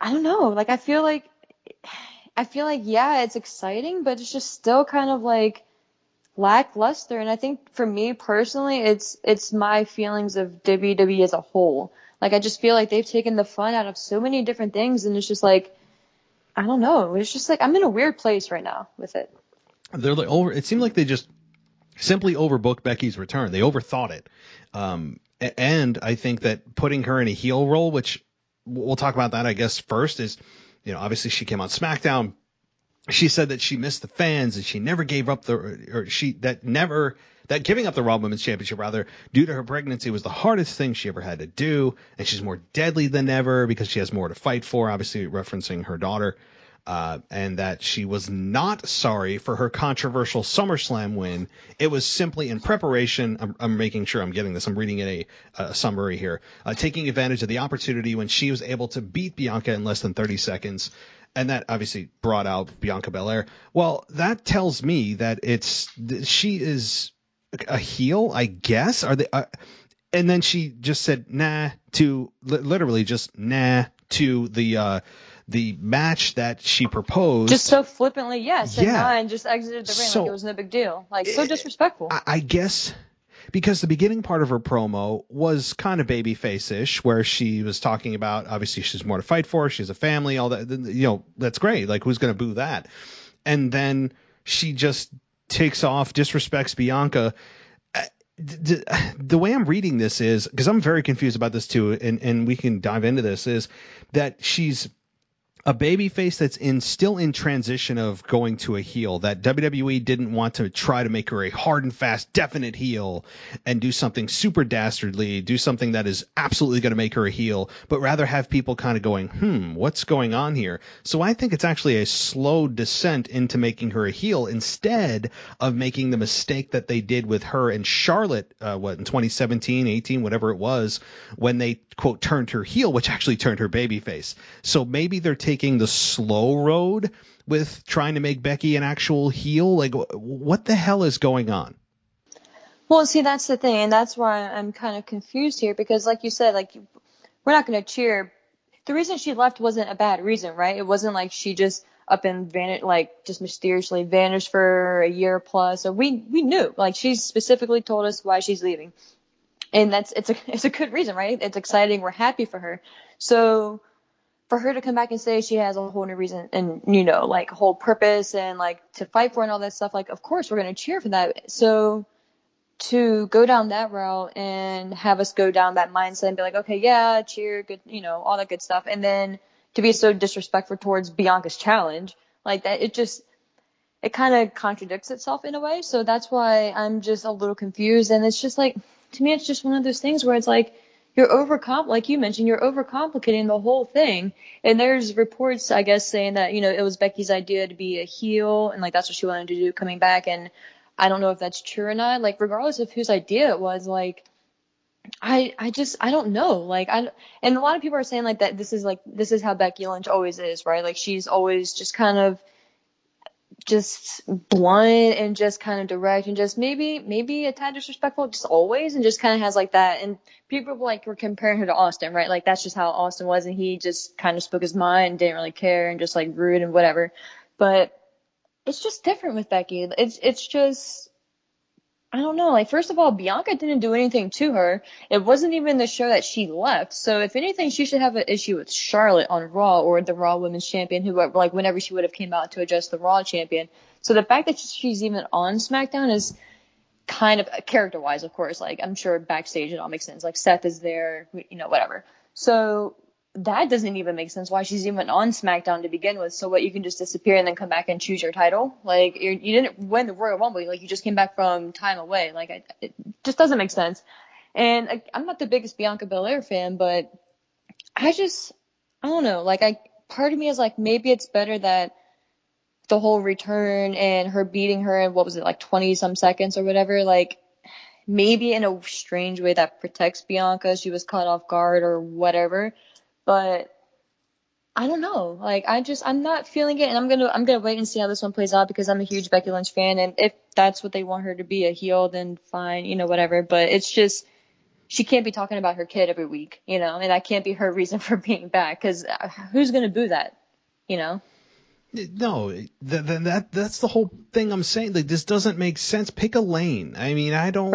Speaker 4: I don't know. Like I feel like yeah, it's exciting, but it's just still kind of like lackluster. And I think for me personally, it's my feelings of WWE as a whole. Like I just feel like they've taken the fun out of so many different things, and it's just like I don't know. It's just like I'm in a weird place right now with it.
Speaker 1: They're like it seemed like they just simply overbooked Becky's return. They overthought it. And I think that putting her in a heel role, which we'll talk about that, I guess, first is, obviously she came on SmackDown. She said that she missed the fans and she never gave up that giving up the Raw Women's Championship rather due to her pregnancy was the hardest thing she ever had to do. And she's more deadly than ever because she has more to fight for, obviously referencing her daughter. And that she was not sorry for her controversial SummerSlam win. It was simply in preparation. I'm making sure I'm getting this. I'm reading in a summary here. Taking advantage of the opportunity when she was able to beat Bianca in less than 30 seconds. And that obviously brought out Bianca Belair. Well, that tells me that she is a heel, I guess. Are they? And then she just said nah to literally just nah to the match that she proposed.
Speaker 4: Just so flippantly, yes, and just exited the ring like it was no big deal. Like, so disrespectful.
Speaker 1: I guess because the beginning part of her promo was kind of babyface-ish, where she was talking about, obviously, she's more to fight for, she's a family, all that, that's great. Like, who's going to boo that? And then she just takes off, disrespects Bianca. The way I'm reading this is, because I'm very confused about this too, and we can dive into this, is that she's a babyface that's still in transition of going to a heel, that WWE didn't want to try to make her a hard and fast, definite heel and do something super dastardly, do something that is absolutely going to make her a heel, but rather have people kind of going, what's going on here? So I think it's actually a slow descent into making her a heel instead of making the mistake that they did with her and Charlotte, in 2017, 18, whatever it was, when they, quote, turned her heel, which actually turned her babyface. So maybe they're taking the slow road with trying to make Becky an actual heel. Like, what the hell is going on?
Speaker 4: Well, see, that's the thing, and that's why I'm kind of confused here, because like you said, like, we're not going to cheer. The reason she left wasn't a bad reason, right? It wasn't like she just up and vanished, like just mysteriously vanished for a year plus. So we knew, like, she specifically told us why she's leaving, and it's a good reason, right? It's exciting. We're happy for her. So for her to come back and say she has a whole new reason and, like whole purpose and like to fight for and all that stuff, like, of course we're going to cheer for that. So to go down that route and have us go down that mindset and be like, okay, yeah, cheer, good, all that good stuff. And then to be so disrespectful towards Bianca's challenge like that, it kind of contradicts itself in a way. So that's why I'm just a little confused. And it's just like, to me, it's just one of those things where it's like, like you mentioned, you're overcomplicating the whole thing. And there's reports, I guess, saying that, it was Becky's idea to be a heel and like that's what she wanted to do coming back. And I don't know if that's true or not. Like, regardless of whose idea it was, like, I don't know. Like, and a lot of people are saying like that this is how Becky Lynch always is, right? Like, she's always just kind of just blunt and just kind of direct and just maybe a tad disrespectful, just always, and just kind of has like that. And people like were comparing her to Austin, right? Like, that's just how Austin was, and he just kind of spoke his mind, didn't really care, and just like rude and whatever. But it's just different with Becky. It's just, I don't know. Like, first of all, Bianca didn't do anything to her. It wasn't even the show that she left. So if anything, she should have an issue with Charlotte on Raw or the Raw Women's Champion, who, like, whenever she would have came out to address the Raw Champion. So the fact that she's even on SmackDown is kind of, character-wise, of course, like, I'm sure backstage it all makes sense. Like, Seth is there, whatever. So that doesn't even make sense why she's even on SmackDown to begin with. So what, you can just disappear and then come back and choose your title? Like, you didn't win the Royal Rumble. Like, you just came back from time away. Like, it just doesn't make sense. And I'm not the biggest Bianca Belair fan, but I don't know. Like, part of me is like, maybe it's better that the whole return and her beating her in, what was it, like 20 some seconds or whatever, like, maybe in a strange way that protects Bianca. She was caught off guard or whatever. But I don't know. Like, I'm not feeling it, and I'm gonna wait and see how this one plays out because I'm a huge Becky Lynch fan, and if that's what they want her to be, a heel, then fine, whatever. But it's just, she can't be talking about her kid every week, and that can't be her reason for being back, because who's gonna boo that,
Speaker 1: No, that's the whole thing I'm saying. Like, this doesn't make sense. Pick a lane. I mean, I don't.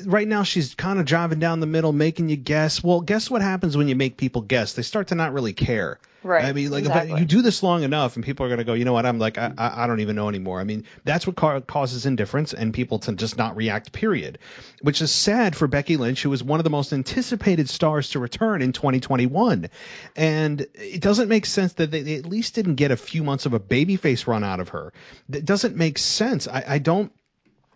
Speaker 1: Right now, she's kind of driving down the middle, making you guess. Well, guess what happens when you make people guess? They start to not really care.
Speaker 4: Right.
Speaker 1: I mean, like,
Speaker 4: exactly.
Speaker 1: if you do this long enough and people are going to go, you know what? I'm like, I don't even know anymore. I mean, that's what causes indifference and people to just not react, period, which is sad for Becky Lynch, who was one of the most anticipated stars to return in 2021. And it doesn't make sense that they at least didn't get a few months of a babyface run out of her. That doesn't make sense. I don't.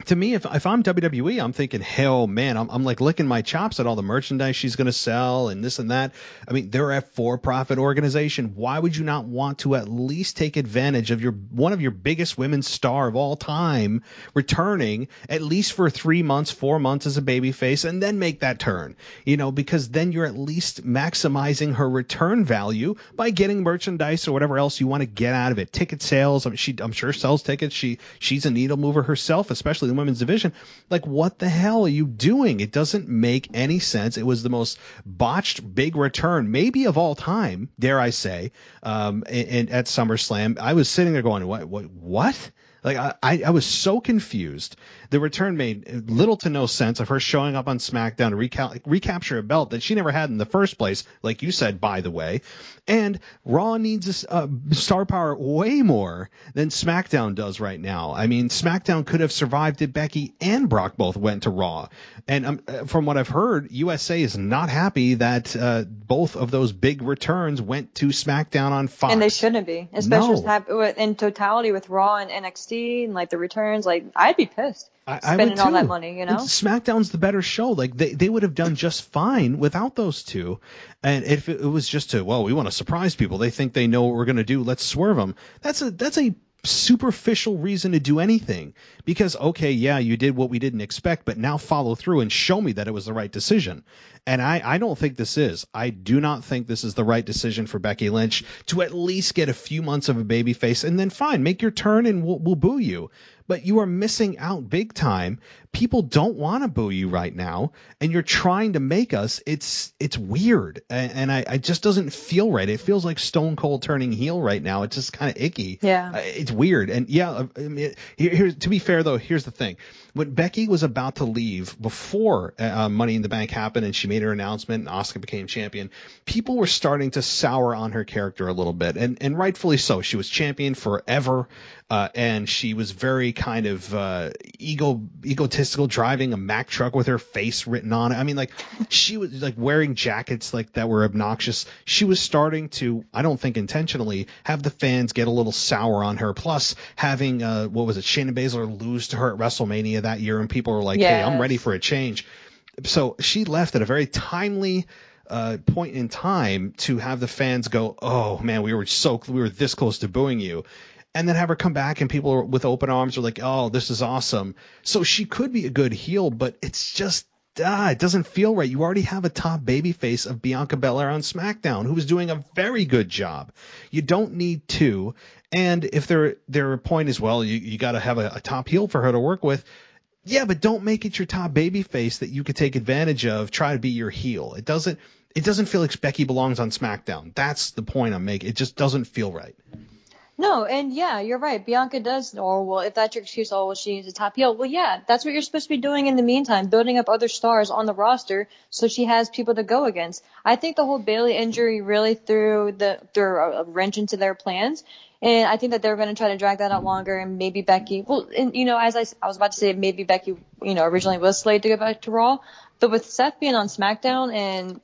Speaker 1: To me, if I'm WWE, I'm thinking, hell, man, I'm like licking my chops at all the merchandise she's going to sell and this and that. I mean, they're a for-profit organization. Why would you not want to at least take advantage of one of your biggest women's star of all time returning at least for 3 months, 4 months as a babyface, and then make that turn, because then you're at least maximizing her return value by getting merchandise or whatever else you want to get out of it. Ticket sales. I mean, I'm sure sells tickets. She's a needle mover herself, especially the women's division. Like, what the hell are you doing? It doesn't make any sense. It was the most botched big return, maybe of all time, dare I say, at SummerSlam. I was sitting there going, what? Like, I was so confused. The return made little to no sense of her showing up on SmackDown to recapture a belt that she never had in the first place, like you said, by the way. And Raw needs star power way more than SmackDown does right now. I mean, SmackDown could have survived if Becky and Brock both went to Raw. And from what I've heard, USA is not happy that both of those big returns went to SmackDown on Fox.
Speaker 4: And they shouldn't be, especially in totality with Raw and NXT and like the returns. Like, I'd be pissed. Spending all that money,
Speaker 1: SmackDown's the better show. Like, they would have done just fine without those two. And if it was just we want to surprise people. They think they know what we're going to do. Let's swerve them. That's a superficial reason to do anything, because, okay, yeah, you did what we didn't expect, but now follow through and show me that it was the right decision. And I don't think this is. I do not think this is the right decision for Becky Lynch to at least get a few months of a babyface, and then fine, make your turn and we'll boo you. But you are missing out big time. People don't want to boo you right now, and you're trying to make us. It's weird, and I just doesn't feel right. It feels like Stone Cold turning heel right now. It's just kind of icky.
Speaker 4: Yeah,
Speaker 1: it's weird. And yeah, I mean, to be fair though, here's the thing: when Becky was about to leave before Money in the Bank happened, and she made her announcement, and Asuka became champion, people were starting to sour on her character a little bit, and rightfully so. She was champion forever. And she was very kind of egotistical, driving a Mack truck with her face written on it. I mean, like, she was like wearing jackets like that were obnoxious. She was starting to, I don't think intentionally, have the fans get a little sour on her. Plus, having Shayna Baszler lose to her at WrestleMania that year, and people were like,
Speaker 4: yes.
Speaker 1: Hey, I'm ready for a change. So she left at a very timely point in time to have the fans go, oh man, we were this close to booing you. And then have her come back and people with open arms are like, oh, this is awesome. So she could be a good heel, but it's just, it doesn't feel right. You already have a top babyface of Bianca Belair on SmackDown, who is doing a very good job. You don't need two. And if their point is, well, you got to have a top heel for her to work with. Yeah, but don't make it your top babyface that you could take advantage of. Try to be your heel. It doesn't feel like Becky belongs on SmackDown. That's the point I'm making. It just doesn't feel right.
Speaker 4: No, and yeah, you're right. Bianca does, or well, if that's your excuse, oh, well, she needs a top heel. Well, yeah, that's what you're supposed to be doing in the meantime, building up other stars on the roster so she has people to go against. I think the whole Bayley injury really threw a wrench into their plans. And I think that they're going to try to drag that out longer, and maybe Becky, well, and, as I was about to say, maybe Becky, originally was slated to go back to Raw, but with Seth being on SmackDown and,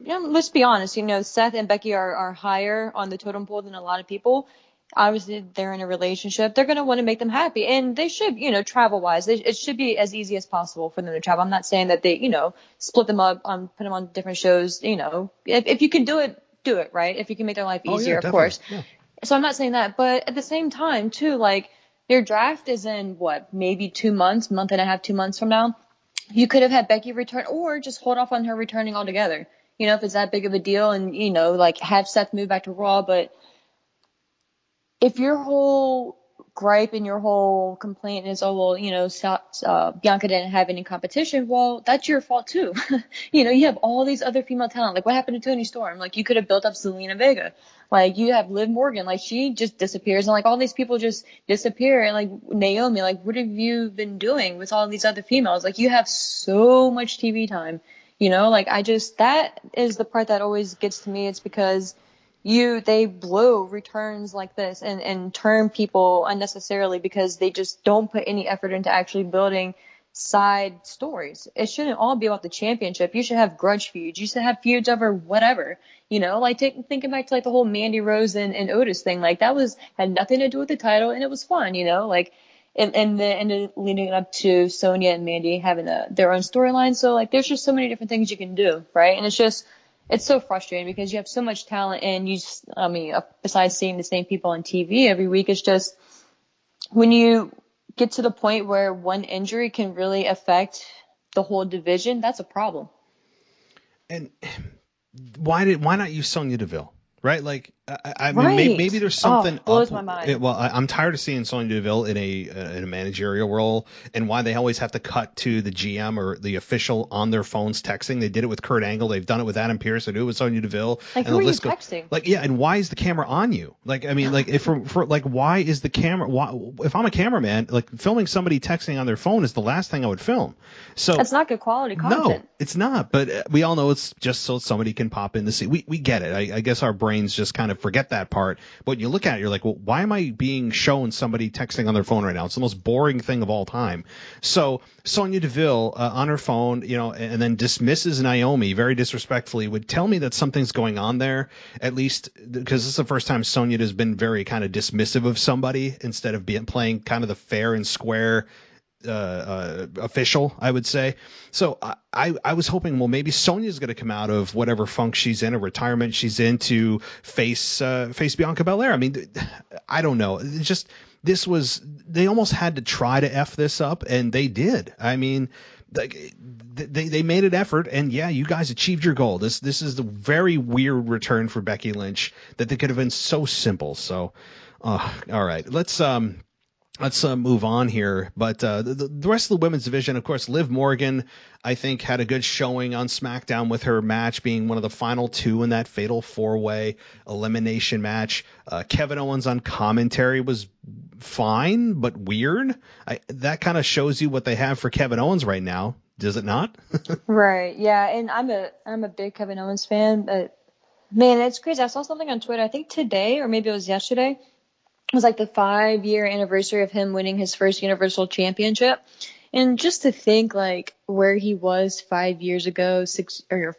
Speaker 4: let's be honest, Seth and Becky are higher on the totem pole than a lot of people. Obviously, they're in a relationship. They're going to want to make them happy. And they should, travel-wise, it should be as easy as possible for them to travel. I'm not saying that they, split them up, put them on different shows. If you can do it, right? If you can make their life easier, of course. Yeah. So I'm not saying that. But at the same time, too, like, their draft is in, maybe 2 months, month and a half, 2 months from now. You could have had Becky return or just hold off on her returning altogether. If it's that big of a deal and, have Seth move back to Raw. But if your whole gripe and your whole complaint is, Bianca didn't have any competition, well, that's your fault too. You have all these other female talent. Like, what happened to Toni Storm? Like, you could have built up Zelina Vega. Like, you have Liv Morgan. Like, she just disappears. And, like, all these people just disappear. And, like, Naomi, like, what have you been doing with all these other females? Like, you have so much TV time. That is the part that always gets to me. It's because they blow returns like this and turn people unnecessarily because they just don't put any effort into actually building side stories. It shouldn't all be about the championship. You should have grudge feuds. You should have feuds over whatever, thinking back to like the whole Mandy Rose and Otis thing. Like, that had nothing to do with the title and it was fun, and then leading up to Sonya and Mandy having their own storyline. So, like, there's just so many different things you can do, right? And it's so frustrating because you have so much talent and besides seeing the same people on TV every week, it's just when you get to the point where one injury can really affect the whole division, that's a problem.
Speaker 1: And why not use Sonya Deville? Right? Like, I mean, maybe there's something
Speaker 4: blows my mind.
Speaker 1: I'm tired of seeing Sonya Deville in a managerial role, and why they always have to cut to the GM or the official on their phones texting. They did it with Kurt Angle. They've done it with Adam Pearce. They do it with Sonya Deville.
Speaker 4: Like, who are you texting?
Speaker 1: Like, yeah, and why is the camera on you? Like, I mean, like, why is the camera? If I'm a cameraman, like, filming somebody texting on their phone is the last thing I would film. So
Speaker 4: that's not good quality content.
Speaker 1: No, it's not. But we all know it's just so somebody can pop in to see. We get it. I guess our brains just kind of forget that part. But you look at it, you're like, well, why am I being shown somebody texting on their phone right now? It's the most boring thing of all time. So Sonya Deville on her phone, and then dismisses Naomi very disrespectfully, would tell me that something's going on there, at least because this is the first time Sonya has been very kind of dismissive of somebody instead of playing kind of the fair and square official, I would say. So I was hoping, well, maybe Sonya's going to come out of whatever funk she's in, a retirement she's in, to face Bianca Belair. I mean, I don't know. It's just, they almost had to try to F this up, and they did. I mean, they made an effort, and yeah, you guys achieved your goal. This is the very weird return for Becky Lynch that they could have been so simple. So, all right, let's move on here. But the rest of the women's division, of course, Liv Morgan, I think, had a good showing on SmackDown with her match being one of the final two in that fatal four-way elimination match. Kevin Owens on commentary was fine, but weird. That kind of shows you what they have for Kevin Owens right now, does it not?
Speaker 4: Right. Yeah. And I'm a big Kevin Owens fan, but man, it's crazy. I saw something on Twitter, I think today, or maybe it was yesterday. It was like the 5-year anniversary of him winning his first Universal Championship. And just to think, like, where he was 5 years ago,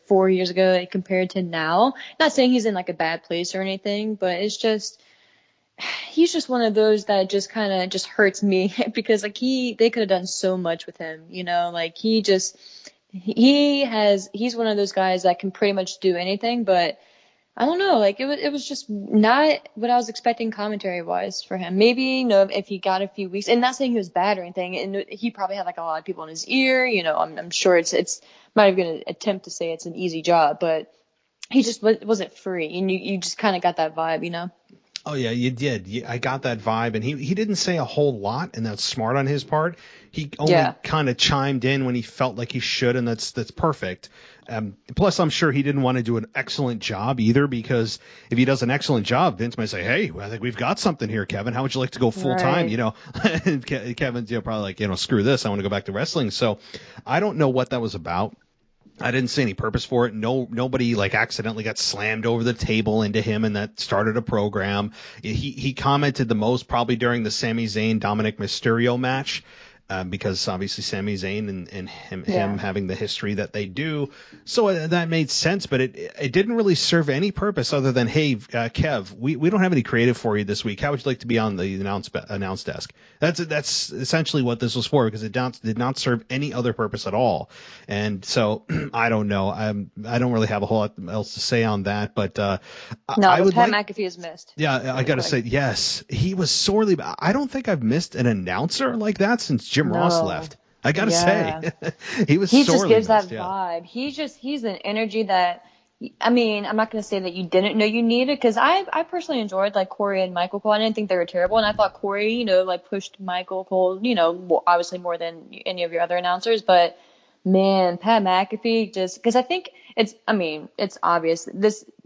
Speaker 4: 4 years ago, compared to now, not saying he's in like a bad place or anything, but it's just, he's just one of those that just kind of just hurts me because like they could have done so much with him, like he's one of those guys that can pretty much do anything, but I don't know, like it was just not what I was expecting commentary wise for him. Maybe, if he got a few weeks, and not saying he was bad or anything, and he probably had like a lot of people in his ear, I'm sure it's I'm not even going to attempt to say it's an easy job, but he just wasn't free, and you just kind of got that vibe,
Speaker 1: Oh yeah, you did. I got that vibe, and he didn't say a whole lot, and that's smart on his part. He only kind of chimed in when he felt like he should, and that's perfect. Plus, I'm sure he didn't want to do an excellent job either, because if he does an excellent job, Vince might say, "Hey, I think we've got something here, Kevin. How would you like to go full time?"
Speaker 4: Right.
Speaker 1: You know, and Kevin's probably like, screw this. I want to go back to wrestling. So I don't know what that was about. I didn't see any purpose for it. Nobody like accidentally got slammed over the table into him, and that started a program. He commented the most probably during the Sami Zayn Dominic Mysterio match. Because obviously Sami Zayn and him having the history that they do. So that made sense, but it didn't really serve any purpose other than, hey, Kev, we don't have any creative for you this week. How would you like to be on the announce desk? That's essentially what this was for, because it did not serve any other purpose at all. And so I don't know. I don't really have a whole lot else to say on that, but I would
Speaker 4: Pat McAfee is missed.
Speaker 1: Yeah, I got to say, yes, he was sorely. I don't think I've missed an announcer like that since Jim Ross left. I got to say, he was. He just gives
Speaker 4: that vibe. He's an energy that. I mean, I'm not going to say that you didn't know you needed, because I personally enjoyed like Corey and Michael Cole. I didn't think they were terrible, and I thought Corey, like pushed Michael Cole, obviously more than any of your other announcers, but. Man, Pat McAfee because I think it's obvious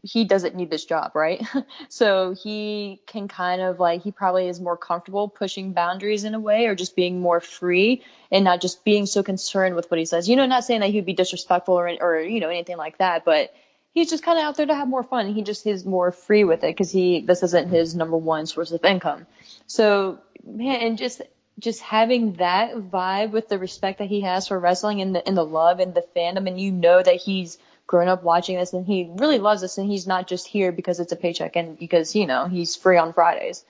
Speaker 4: he doesn't need this job, right? So he can kind of he probably is more comfortable pushing boundaries in a way, or just being more free and not just being so concerned with what he says. Not saying that he'd be disrespectful or anything like that, but he's just kind of out there to have more fun. He just is more free with it because this isn't his number one source of income. So man, and just having that vibe with the respect that he has for wrestling and the love and the fandom, and that he's grown up watching this and he really loves this, and he's not just here because it's a paycheck and because he's free on Fridays.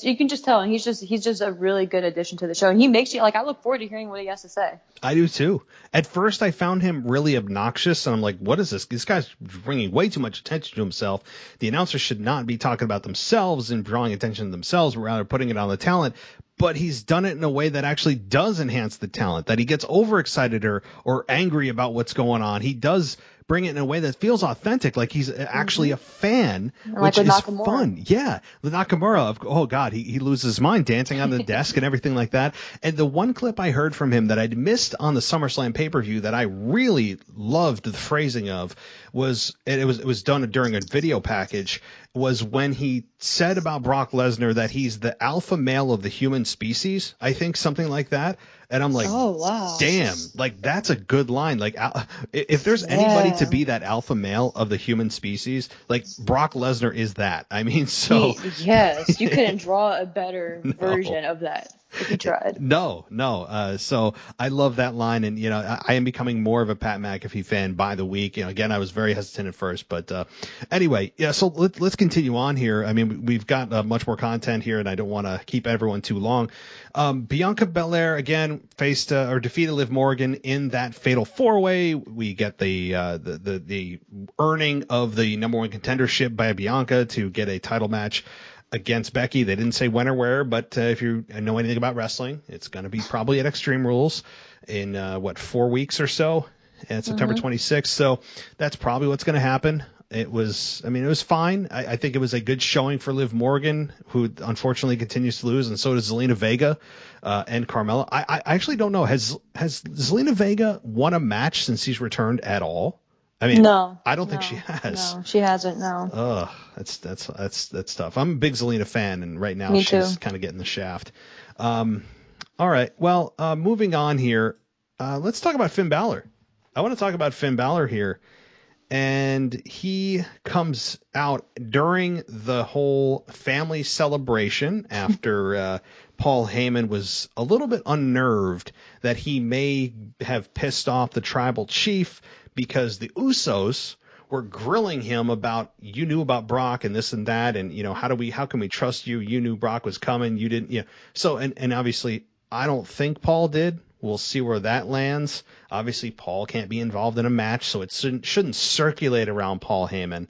Speaker 4: You can just tell, and he's just a really good addition to the show, and he makes you I look forward to hearing what he has to say.
Speaker 1: I do too. At first I found him really obnoxious, and I'm like, what is this? This guy's bringing way too much attention to himself. The announcers should not be talking about themselves and drawing attention to themselves, but rather putting it on the talent. But he's done it in a way that actually does enhance the talent, that he gets overexcited or angry about what's going on. He does bring it in a way that feels authentic, like he's actually a fan, which is
Speaker 4: Nakamura.
Speaker 1: fun. Yeah, the Nakamura, oh God, he loses his mind dancing on the desk and everything like that. And the one clip I heard from him that I'd missed on the SummerSlam pay-per-view that I really loved the phrasing of was it was done during a video package, was when he said about Brock Lesnar that he's the alpha male of the human species. I think something like that. And I'm like,
Speaker 4: oh, wow.
Speaker 1: Damn, that's a good line. If there's anybody to be that alpha male of the human species, Brock Lesnar is that. I mean, so.
Speaker 4: Yes, you couldn't draw a better version of that if you tried.
Speaker 1: No. So I love that line. And, I am becoming more of a Pat McAfee fan by the week. Again, I was very hesitant at first. But anyway, yeah, so let's continue on here. I mean, we've got much more content here, and I don't want to keep everyone too long. Bianca Belair, again, faced or defeated Liv Morgan in that fatal 4-way. We get the earning of the number one contendership by Bianca to get a title match against Becky. They didn't say when or where, but if you know anything about wrestling, it's going to be probably at Extreme Rules in 4 weeks or so, and September 26th. So that's probably what's going to happen. It was fine. I think it was a good showing for Liv Morgan, who unfortunately continues to lose, and so does Zelina Vega and Carmella. I actually don't know. Has Zelina Vega won a match since he's returned at all? I mean,
Speaker 4: no,
Speaker 1: I don't think she has.
Speaker 4: No, she hasn't. No.
Speaker 1: Ugh, that's tough. I'm a big Zelina fan, and right now she's kind of getting the shaft. All right. Well, moving on here. Let's talk about Finn Balor. I want to talk about Finn Balor here. And he comes out during the whole family celebration after Paul Heyman was a little bit unnerved that he may have pissed off the tribal chief because the Usos were grilling him about, you knew about Brock and this and that, and how can we trust you? You knew Brock was coming, you didn't, So and obviously I don't think Paul did. We'll see where that lands. Obviously, Paul can't be involved in a match, so it shouldn't circulate around Paul Heyman.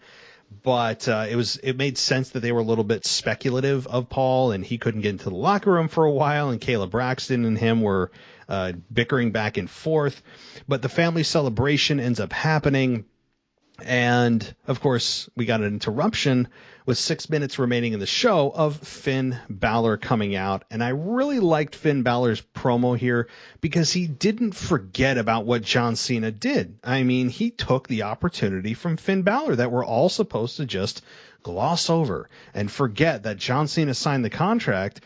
Speaker 1: But it made sense that they were a little bit speculative of Paul, and he couldn't get into the locker room for a while, and Kayla Braxton and him were bickering back and forth. But the family celebration ends up happening. And, of course, we got an interruption with 6 minutes remaining in the show of Finn Balor coming out. And I really liked Finn Balor's promo here because he didn't forget about what John Cena did. I mean, he took the opportunity from Finn Balor that we're all supposed to just gloss over and forget that John Cena signed the contract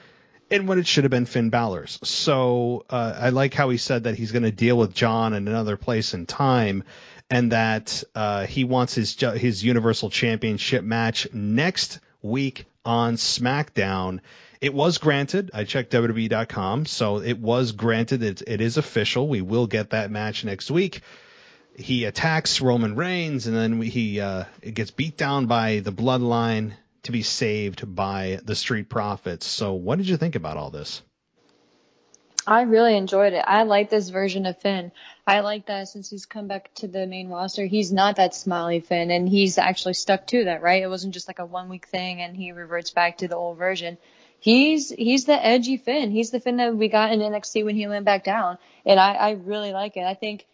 Speaker 1: and when it should have been Finn Balor's. So I like how he said that he's going to deal with John in another place and time, and that he wants his Universal Championship match next week on SmackDown. It was granted. I checked WWE.com, so it was granted. It is official. We will get that match next week. He attacks Roman Reigns, and then he gets beat down by the Bloodline to be saved by the Street Profits. So what did you think about all this?
Speaker 4: I really enjoyed it. I like this version of Finn. I like that since he's come back to the main roster, he's not that smiley Finn, and he's actually stuck to that, right? It wasn't just like a 1 week thing and he reverts back to the old version. He's the edgy Finn. He's the Finn that we got in NXT when he went back down. And I really like it. I think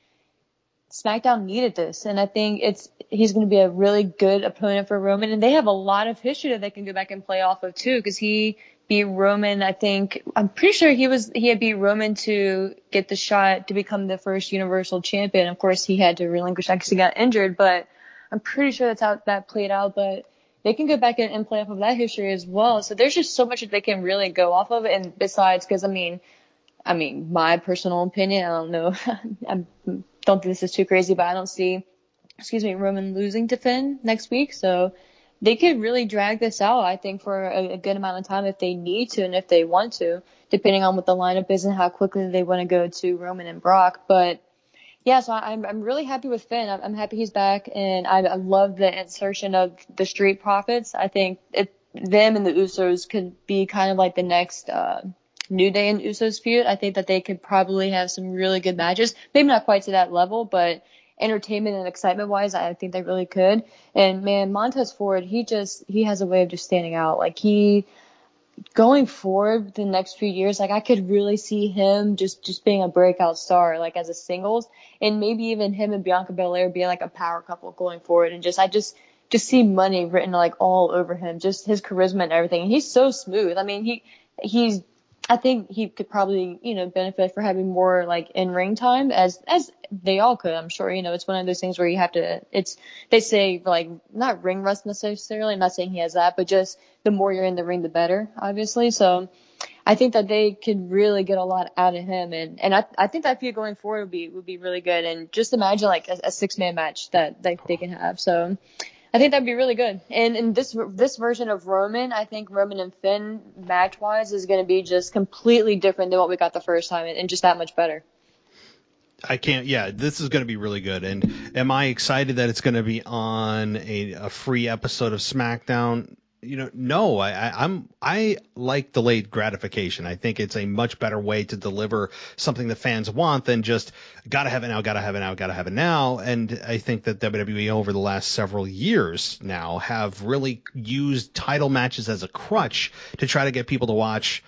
Speaker 4: SmackDown needed this, and I think he's going to be a really good opponent for Roman, and they have a lot of history that they can go back and play off of too, because he beat Roman. I'm pretty sure he had beat Roman to get the shot to become the first Universal Champion. Of course, he had to relinquish that because he got injured, but I'm pretty sure that's how that played out. But they can go back and play off of that history as well. So there's just so much that they can really go off of, and besides, because I mean, my personal opinion, I don't know, I don't think this is too crazy, but I don't see, Roman losing to Finn next week. So they could really drag this out, I think, for a good amount of time if they need to and if they want to, depending on what the lineup is and how quickly they want to go to Roman and Brock. But yeah, so I'm really happy with Finn. I'm happy he's back, and I love the insertion of the Street Profits. I think them and the Usos could be kind of like the next New Day and Usos feud. I think that they could probably have some really good matches. Maybe not quite to that level, but entertainment and excitement wise, I think they really could. And man, Montez Ford, he has a way of just standing out. Like going forward the next few years, like I could really see him just being a breakout star, like as a singles, and maybe even him and Bianca Belair being like a power couple going forward. And I just see money written like all over him, just his charisma and everything. And he's so smooth. I mean, I think he could probably, benefit for having more like in-ring time as they all could. I'm sure, it's one of those things where you have to, they say like not ring rust necessarily. I'm not saying he has that, but just the more you're in the ring, the better, obviously. So I think that they could really get a lot out of him. And I think that feud going forward would be really good. And just imagine like a 6-man match that they can have. So I think that'd be really good. And in this version of Roman, I think Roman and Finn match-wise is going to be just completely different than what we got the first time, and just that much better.
Speaker 1: This is going to be really good. And am I excited that it's going to be on a free episode of SmackDown? No, I like delayed gratification. I think it's a much better way to deliver something that fans want than just gotta have it now. And I think that WWE over the last several years now have really used title matches as a crutch to try to get people to watch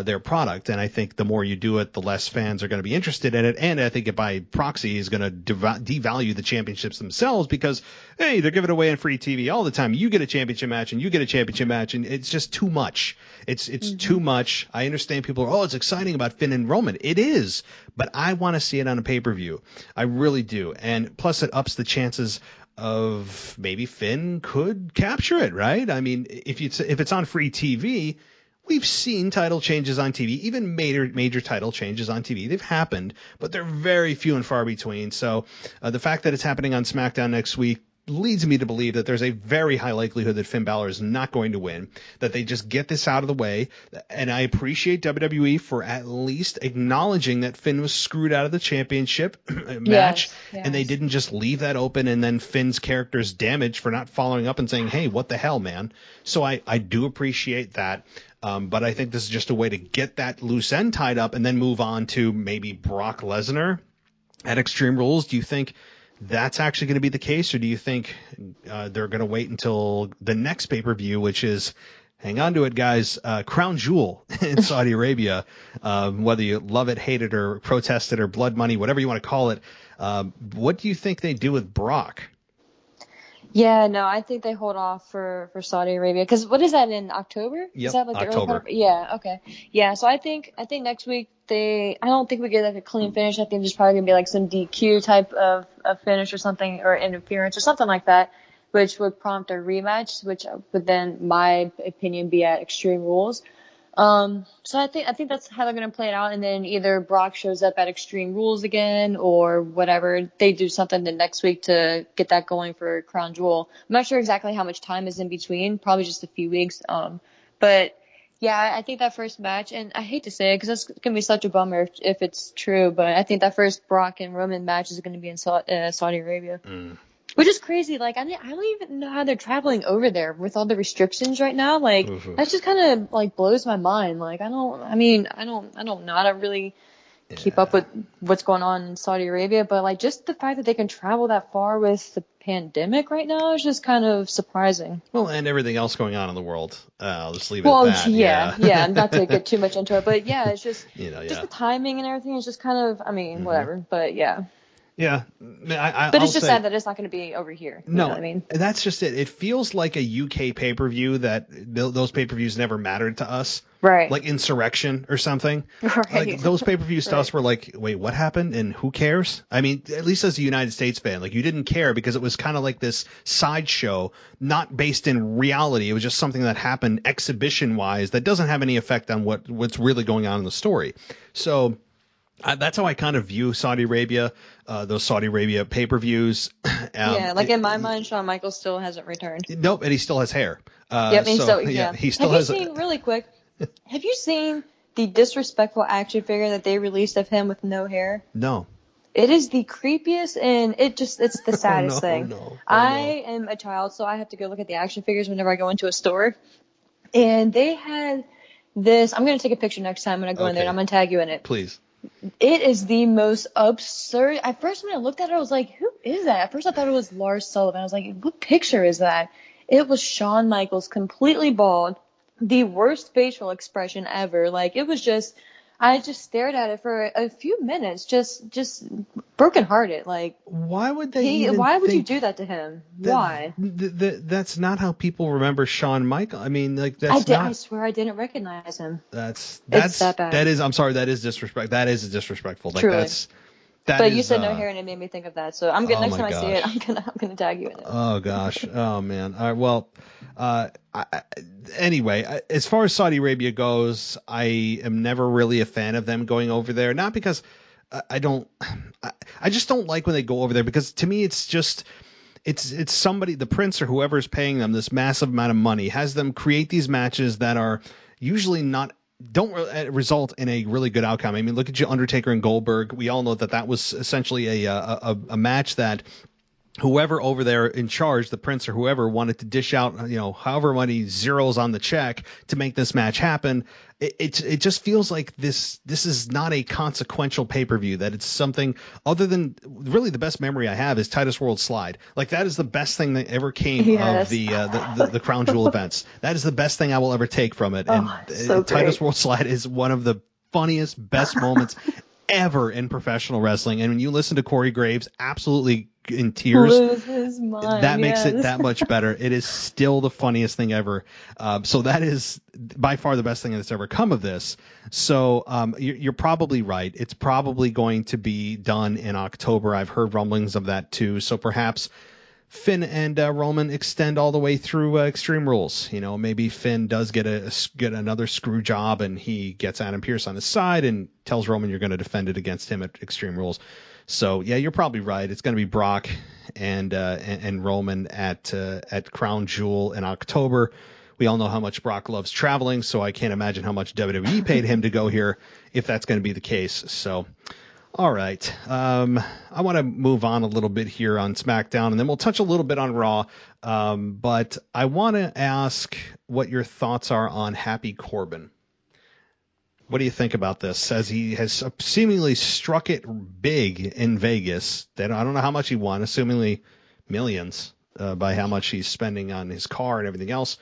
Speaker 1: their product. And I think the more you do it, the less fans are going to be interested in it. And I think it by proxy is going to devalue the championships themselves, because, hey, they're giving away on free TV all the time. You get a championship match and you get a championship match, and it's just too much. It's too much. I understand people are, it's exciting about Finn and Roman. It is, but I want to see it on a pay-per-view. I really do. And plus it ups the chances of maybe Finn could capture it, right? I mean, if it's on free TV, we've seen title changes on TV, even major title changes on TV. They've happened, but they're very few and far between. So the fact that it's happening on SmackDown next week leads me to believe that there's a very high likelihood that Finn Balor is not going to win, that they just get this out of the way. And I appreciate WWE for at least acknowledging that Finn was screwed out of the championship match,
Speaker 4: yes.
Speaker 1: And they didn't just leave that open and then Finn's character is damaged for not following up and saying, hey, what the hell, man? So I do appreciate that. But I think this is just a way to get that loose end tied up and then move on to maybe Brock Lesnar at Extreme Rules. Do you think that's actually going to be the case, or do you think they're going to wait until the next pay-per-view, which is, hang on to it, guys, Crown Jewel in Saudi Arabia, whether you love it, hate it, or protest it, or blood money, whatever you want to call it. What do you think they do with Brock?
Speaker 4: Yeah, no, I think they hold off for Saudi Arabia because what is that in October?
Speaker 1: Yep,
Speaker 4: Is that like the early
Speaker 1: October.
Speaker 4: part of, yeah, okay. Yeah, so I think next week I don't think we get like a clean finish. I think there's probably gonna be like some DQ type of finish or something, or interference or something like that, which would prompt a rematch, which would then, my opinion, be at Extreme Rules. So I think that's how they're gonna play it out, and then either Brock shows up at Extreme Rules again, or whatever. They do something the next week to get that going for Crown Jewel. I'm not sure exactly how much time is in between, probably just a few weeks. But yeah, I think that first match, and I hate to say it because that's gonna be such a bummer if it's true, but I think that first Brock and Roman match is gonna be in Saudi Arabia. Which is crazy. Like, I don't even know how they're traveling over there with all the restrictions right now. Like, that just kind of, like, blows my mind. Like, I don't know. I don't really keep up with what's going on in Saudi Arabia. But, like, just the fact that they can travel that far with the pandemic right now is just kind of surprising.
Speaker 1: Well, and everything else going on in the world. I'll just leave it at that.
Speaker 4: Yeah, not to get too much into it. But, yeah, it's just,
Speaker 1: just
Speaker 4: the timing and everything is just kind of, whatever. But, yeah.
Speaker 1: Yeah,
Speaker 4: but it's just sad that it's not going to be over here. You know what I mean?
Speaker 1: That's just it. It feels like a UK pay-per-view that those pay-per-views never mattered to us.
Speaker 4: Right.
Speaker 1: Like Insurrection or something.
Speaker 4: Right.
Speaker 1: Like those pay-per-views to us were like, wait, what happened and who cares? I mean, at least as a United States fan, like you didn't care because it was kind of like this sideshow, not based in reality. It was just something that happened exhibition-wise that doesn't have any effect on what's really going on in the story. So that's how I kind of view Saudi Arabia, those Saudi Arabia pay-per-views.
Speaker 4: In my mind, Shawn Michaels still hasn't returned.
Speaker 1: Nope, and he still has hair.
Speaker 4: He still
Speaker 1: has.
Speaker 4: Really quick, have you seen the disrespectful action figure that they released of him with no hair?
Speaker 1: No.
Speaker 4: It is the creepiest, and it's the saddest thing. I am a child, so I have to go look at the action figures whenever I go into a store. And they had this. I'm going to take a picture next time when I go in there, and I'm going to tag you in it.
Speaker 1: Please.
Speaker 4: It is the most absurd. At first, when I looked at it, I was like, who is that? At first, I thought it was Lars Sullivan. I was like, what picture is that? It was Shawn Michaels, completely bald, the worst facial expression ever. Like, it was just, I just stared at it for a few minutes, just brokenhearted. Like,
Speaker 1: why would they?
Speaker 4: Why would you do that to him? Why?
Speaker 1: That's not how people remember Shawn Michaels. I mean, like that's
Speaker 4: I swear I didn't recognize him.
Speaker 1: That's
Speaker 4: that bad.
Speaker 1: That is. I'm sorry. That is disrespect. That is disrespectful. Like
Speaker 4: Truly.
Speaker 1: But
Speaker 4: you said no hair, and it made me think of that. So I'm gonna next time I see it, I'm gonna tag you in it.
Speaker 1: Oh gosh. Oh man. All right. Well. Anyway, as far as Saudi Arabia goes, I am never really a fan of them going over there. Not because I just don't like when they go over there, because to me it's just it's somebody, the prince or whoever's paying them this massive amount of money, has them create these matches that are usually don't result in a really good outcome. I mean, look at you, Undertaker and Goldberg. We all know that was essentially a match that whoever over there in charge, the prince or whoever, wanted to dish out, however many zeros on the check to make this match happen. It just feels like this is not a consequential pay-per-view, that it's something other than, really the best memory I have is Titus World Slide. Like, that is the best thing that ever came of the Crown Jewel events. That is the best thing I will ever take from it. And Titus World Slide is one of the funniest, best moments ever in professional wrestling. And when you listen to Corey Graves absolutely in tears, that makes it that much better. It is still the funniest thing ever. So that is by far the best thing that's ever come of this. So you're probably right. It's probably going to be done in October. I've heard rumblings of that too. So perhaps Finn and Roman extend all the way through Extreme Rules. Maybe Finn does get another screw job, and he gets Adam Pearce on his side and tells Roman you're going to defend it against him at Extreme Rules. So yeah, you're probably right. It's going to be Brock and Roman at Crown Jewel in October. We all know how much Brock loves traveling, so I can't imagine how much WWE paid him to go here if that's going to be the case. So. All right. I want to move on a little bit here on SmackDown, and then we'll touch a little bit on Raw. But I want to ask what your thoughts are on Happy Corbin. What do you think about this? As he has seemingly struck it big in Vegas. I don't know how much he won, assumingly millions by how much he's spending on his car and everything else.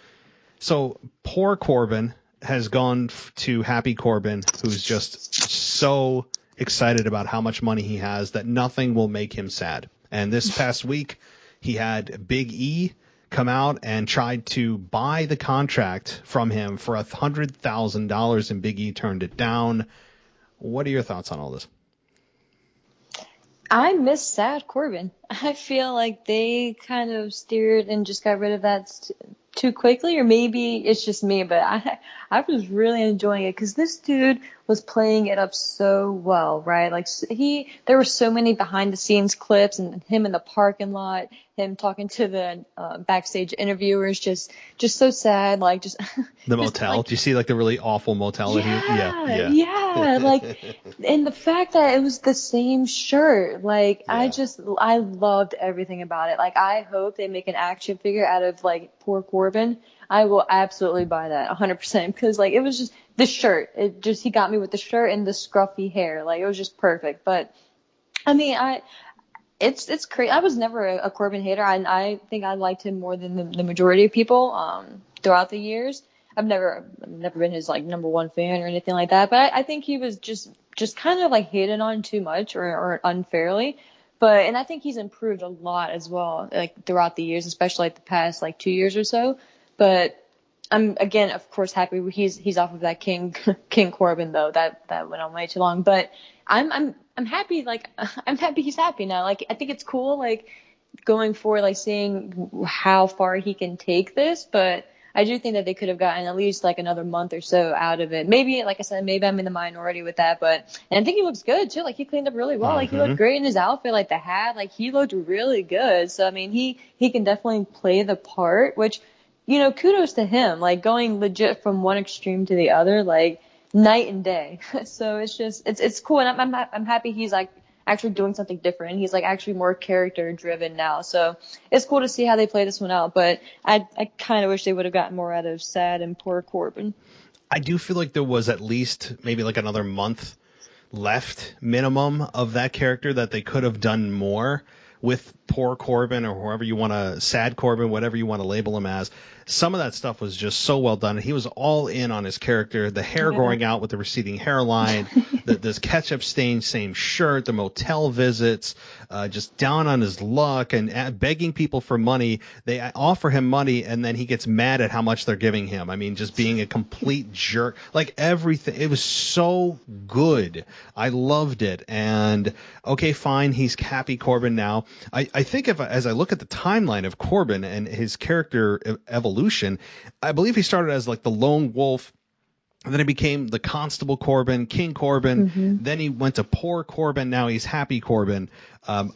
Speaker 1: So poor Corbin has gone to Happy Corbin, who's just so excited about how much money he has that nothing will make him sad. And this past week, he had Big E come out and tried to buy the contract from him for $100,000, and Big E turned it down. What are your thoughts on all this?
Speaker 4: I miss Sad Corbin. I feel like they kind of steered and just got rid of that too quickly, or maybe it's just me, but I was really enjoying it because this dude was playing it up so well, right? Like there were so many behind the scenes clips and him in the parking lot, him talking to the backstage interviewers, just so sad, like just
Speaker 1: the
Speaker 4: just,
Speaker 1: motel.
Speaker 4: like,
Speaker 1: Do you see like the really awful motel?
Speaker 4: yeah, like, and the fact that it was the same shirt, like I loved everything about it. Like I hope they make an action figure out of like poor Corbin. I will absolutely buy that 100% because like it was just the shirt. He got me with the shirt and the scruffy hair. Like it was just perfect. But I mean, it's crazy. I was never a Corbin hater. I think I liked him more than the majority of people throughout the years. I've never been his like number one fan or anything like that. But I think he was just kind of like hated on too much or unfairly. And I think he's improved a lot as well, like throughout the years, especially like the past like 2 years or so. But I'm again, of course, happy he's off of that King Corbin though. That went on way too long. But I'm happy. Like I'm happy he's happy now. Like I think it's cool. Like going forward, like seeing how far he can take this. But I do think that they could have gotten at least like another month or so out of it. Maybe, like I said, maybe I'm in the minority with that, and I think he looks good too. Like he cleaned up really well. Like he looked great in his outfit, like the hat, like he looked really good. So I mean, he can definitely play the part, which, you know, kudos to him. Like going legit from one extreme to the other, like night and day. So it's cool, and I'm happy he's like actually doing something different. He's like actually more character driven now. So it's cool to see how they play this one out. But I kind of wish they would have gotten more out of Sad and poor Corbin.
Speaker 1: I do feel like there was at least maybe like another month left minimum of that character that they could have done more with poor Corbin or whoever you want to, Sad Corbin, whatever you want to label him as. Some of that stuff was just so well done. He was all in on his character, the hair growing out with the receding hairline, this ketchup stained same shirt, the motel visits, just down on his luck and begging people for money. They offer him money and then he gets mad at how much they're giving him. I mean, just being a complete jerk, like everything. It was so good. I loved it. And okay, fine. He's happy Corbin now. I think as I look at the timeline of Corbin and his character evolution, I believe he started as like the lone wolf, and then he became the Constable Corbin, King Corbin. Then he went to poor Corbin. Now he's happy Corbin. I'm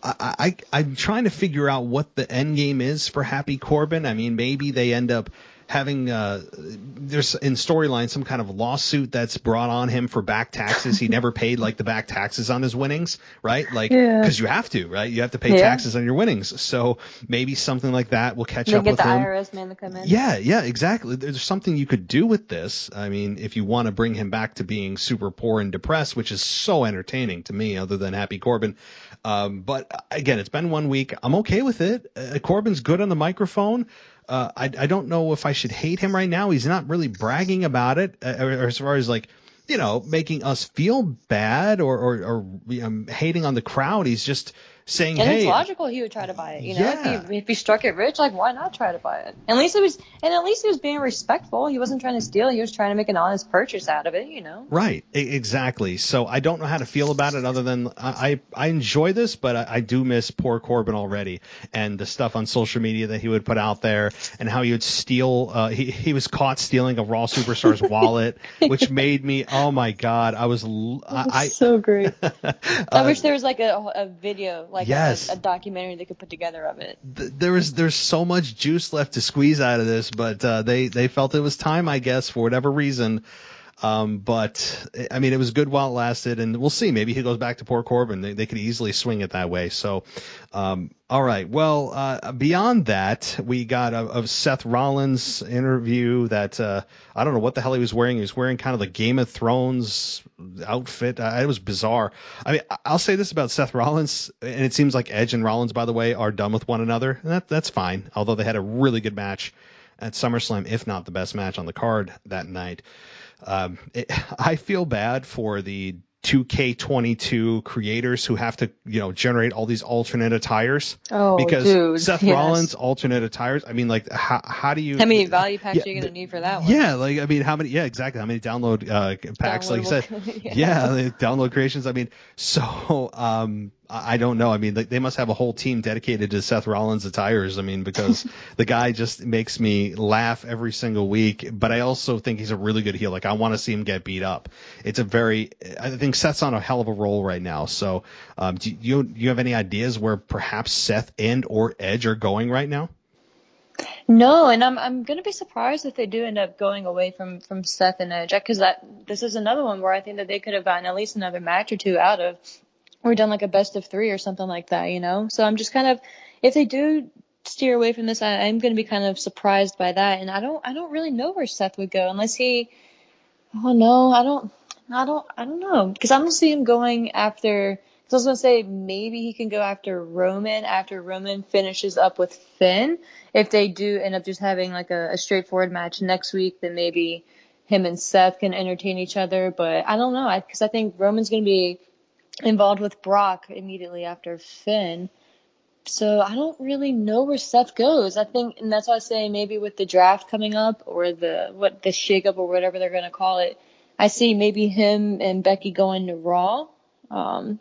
Speaker 1: trying to figure out what the end game is for happy Corbin. I mean, maybe they end up having there's in storyline some kind of lawsuit that's brought on him for back taxes. He never paid like the back taxes on his winnings, right? Like because you have to, right? You have to pay taxes on your winnings. So maybe something like that will catch up with him.
Speaker 4: Get the IRS man to come in.
Speaker 1: Yeah, exactly. There's something you could do with this. I mean, if you want to bring him back to being super poor and depressed, which is so entertaining to me, other than Happy Corbin. But again, it's been 1 week. I'm okay with it. Corbin's good on the microphone. I don't know if I should hate him right now. He's not really bragging about it, or as far as like, you know, making us feel bad or hating on the crowd. He's just saying,
Speaker 4: and
Speaker 1: hey,
Speaker 4: it's logical he would try to buy it. You know, if he struck it rich, like why not try to buy it? At least he was being respectful. He wasn't trying to steal. He was trying to make an honest purchase out of it. You know.
Speaker 1: Right. Exactly. So I don't know how to feel about it other than I enjoy this, but I do miss poor Corbin already, and the stuff on social media that he would put out there and how he would steal. He was caught stealing a Raw Superstar's wallet, which made me, oh my God,
Speaker 4: so great. I wish there was like a video. Like
Speaker 1: yes.
Speaker 4: a documentary they could put together of it.
Speaker 1: There's so much juice left to squeeze out of this, but they felt it was time, I guess, for whatever reason. But I mean, it was good while it lasted, and we'll see. Maybe he goes back to poor Corbin. They could easily swing it that way. So, all right. Well, beyond that, we got a Seth Rollins interview that I don't know what the hell he was wearing. He was wearing kind of the Game of Thrones outfit. It was bizarre. I mean, I'll say this about Seth Rollins, and it seems like Edge and Rollins, by the way, are done with one another, and that's fine. Although they had a really good match at SummerSlam, if not the best match on the card that night. I feel bad for the 2K22 creators who have to, generate all these alternate attires.
Speaker 4: Oh,
Speaker 1: because
Speaker 4: dude,
Speaker 1: Seth
Speaker 4: yes.
Speaker 1: Rollins alternate attires. I mean, like, how do you?
Speaker 4: How many value packs are you going to need for that one?
Speaker 1: Yeah, like, I mean, how many? Yeah, exactly. How many download packs? Like you said, yeah, the download creations. I mean, so I don't know. I mean, they must have a whole team dedicated to Seth Rollins attires. I mean, because the guy just makes me laugh every single week. But I also think he's a really good heel. Like, I want to see him get beat up. I think Seth's on a hell of a roll right now. So, do you have any ideas where perhaps Seth and or Edge are going right now?
Speaker 4: No, and I'm gonna be surprised if they do end up going away from Seth and Edge, because this is another one where I think that they could have gotten at least another match or two out of, or done like a best of 3 or something like that, So I'm just kind of, if they do steer away from this, I'm gonna be kind of surprised by that, and I don't really know where Seth would go unless he, oh no, I don't know, because I don't see him going after. So I was going to say maybe he can go after Roman finishes up with Finn. If they do end up just having like a straightforward match next week, then maybe him and Seth can entertain each other. But I don't know, because I think Roman's going to be involved with Brock immediately after Finn. So I don't really know where Seth goes. I think, and that's why I say maybe with the draft coming up or the shakeup or whatever they're going to call it, I see maybe him and Becky going to Raw.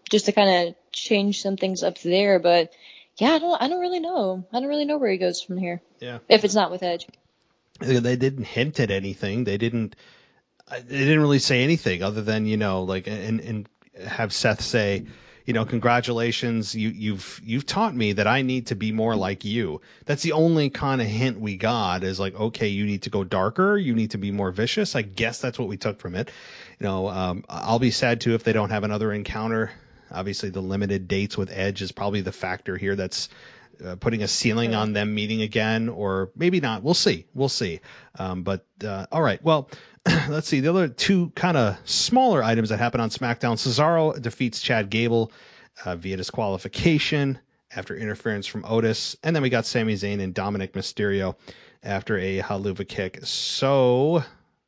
Speaker 4: Just to kind of change some things up there, but yeah, I don't really know. I don't really know where he goes from here.
Speaker 1: Yeah.
Speaker 4: If it's not with Edge.
Speaker 1: They didn't hint at anything. They didn't really say anything other than, like, and have Seth say, congratulations, you've taught me that I need to be more like you. That's the only kind of hint we got, is like, okay, you need to go darker, you need to be more vicious. I guess that's what we took from it. I'll be sad too if they don't have another encounter. Obviously, the limited dates with Edge is probably the factor here that's putting a ceiling on them meeting again, or maybe not. We'll see. But all right. Well, let's see. The other two kind of smaller items that happened on SmackDown. Cesaro defeats Chad Gable via disqualification after interference from Otis. And then we got Sami Zayn and Dominic Mysterio after a haluva kick. So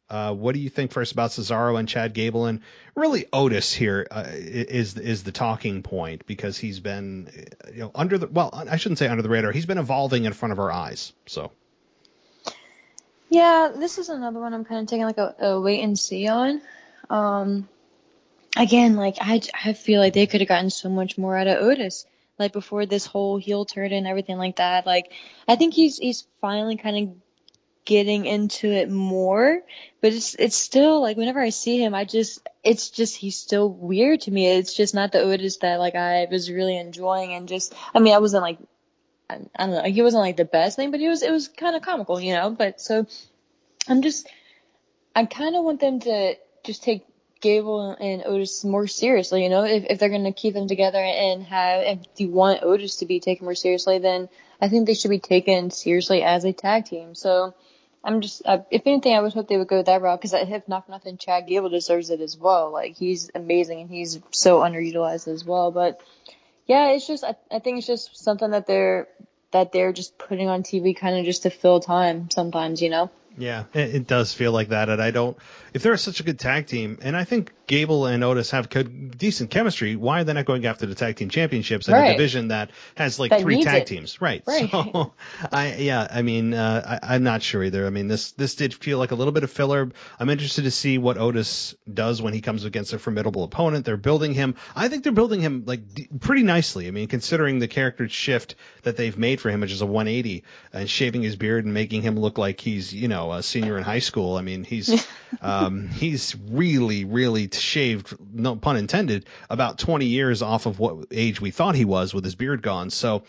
Speaker 1: what do you think first about Cesaro and Chad Gable? And really Otis here is the talking point, because he's been I shouldn't say under the radar. He's been evolving in front of our eyes. So.
Speaker 4: Yeah, this is another one I'm kind of taking like a wait and see on. Again, like I feel like they could have gotten so much more out of Otis, like before this whole heel turn and everything like that. Like I think he's finally kind of getting into it more, but it's still like whenever I see him, it's just he's still weird to me. It's just not the Otis that like I was really enjoying, and just I wasn't like. I don't know, he wasn't like the best thing, but it was kind of comical, But so I kind of want them to just take Gable and Otis more seriously, if they're going to keep them together and if you want Otis to be taken more seriously, then I think they should be taken seriously as a tag team. So I'm just, if anything, I would hope they would go that route, because if not for nothing, Chad Gable deserves it as well. Like, he's amazing and he's so underutilized as well. But yeah, it's just, I think it's just something that they're just putting on TV kind of just to fill time sometimes,
Speaker 1: Yeah, it does feel like that. And if they're such a good tag team, and I think Gable and Otis have decent chemistry, why are they not going after the tag team championships in a division that has like 3 tag teams? Right. So I'm not sure either. I mean, this did feel like a little bit of filler. I'm interested to see what Otis does when he comes against a formidable opponent. They're building him. I think they're building him like pretty nicely. I mean, considering the character shift that they've made for him, which is a 180, and shaving his beard and making him look like he's, a senior in high school. I mean, he's really, really shaved, no pun intended, about 20 years off of what age we thought he was with his beard gone. So,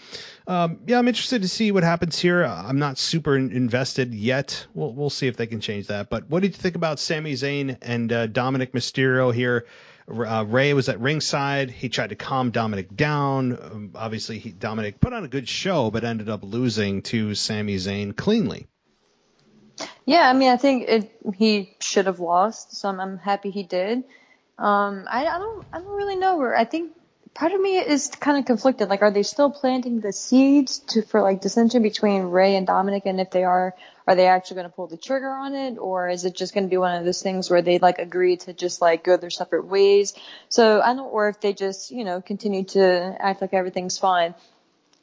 Speaker 1: I'm interested to see what happens here. I'm not super invested yet. We'll see if they can change that. But what did you think about Sami Zayn and Dominic Mysterio here? Ray was at ringside. He tried to calm Dominic down. Obviously, Dominic put on a good show, but ended up losing to Sami Zayn cleanly.
Speaker 4: Yeah, I think he should have lost, so I'm happy he did. I don't really know where. I think part of me is kind of conflicted. Like, are they still planting the seeds for like dissension between Ray and Dominic? And if they are are they actually going to pull the trigger on it, or is it just going to be one of those things where they like agree to just like go their separate ways? So I don't, or if they just, you know, continue to act like everything's fine.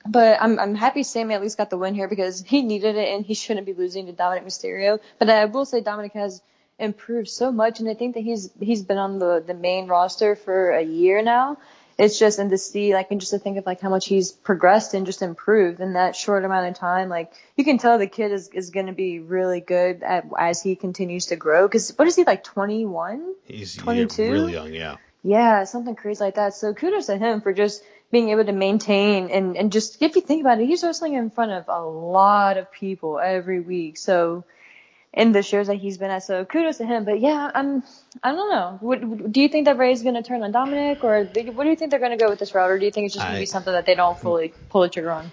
Speaker 4: But I'm happy Sammy at least got the win here because he needed it and he shouldn't be losing to Dominic Mysterio. But I will say Dominic has improved so much, and I think that he's been on the main roster for a year now. It's just, and to see, like, and just to think of like how much he's progressed and just improved in that short amount of time. Like, you can tell the kid is going to be really good as he continues to grow. Because what is he, like 21?
Speaker 1: He's
Speaker 4: 22?
Speaker 1: Really young, yeah.
Speaker 4: Yeah, something crazy like that. So kudos to him for just being able to maintain and just, if you think about it, he's wrestling in front of a lot of people every week. So in the shows that he's been at, so kudos to him. But yeah, I don't know. Do you think that Ray's going to turn on Dominic, or what do you think they're going to go with this route, or do you think it's just going to be something that they don't fully pull the trigger on?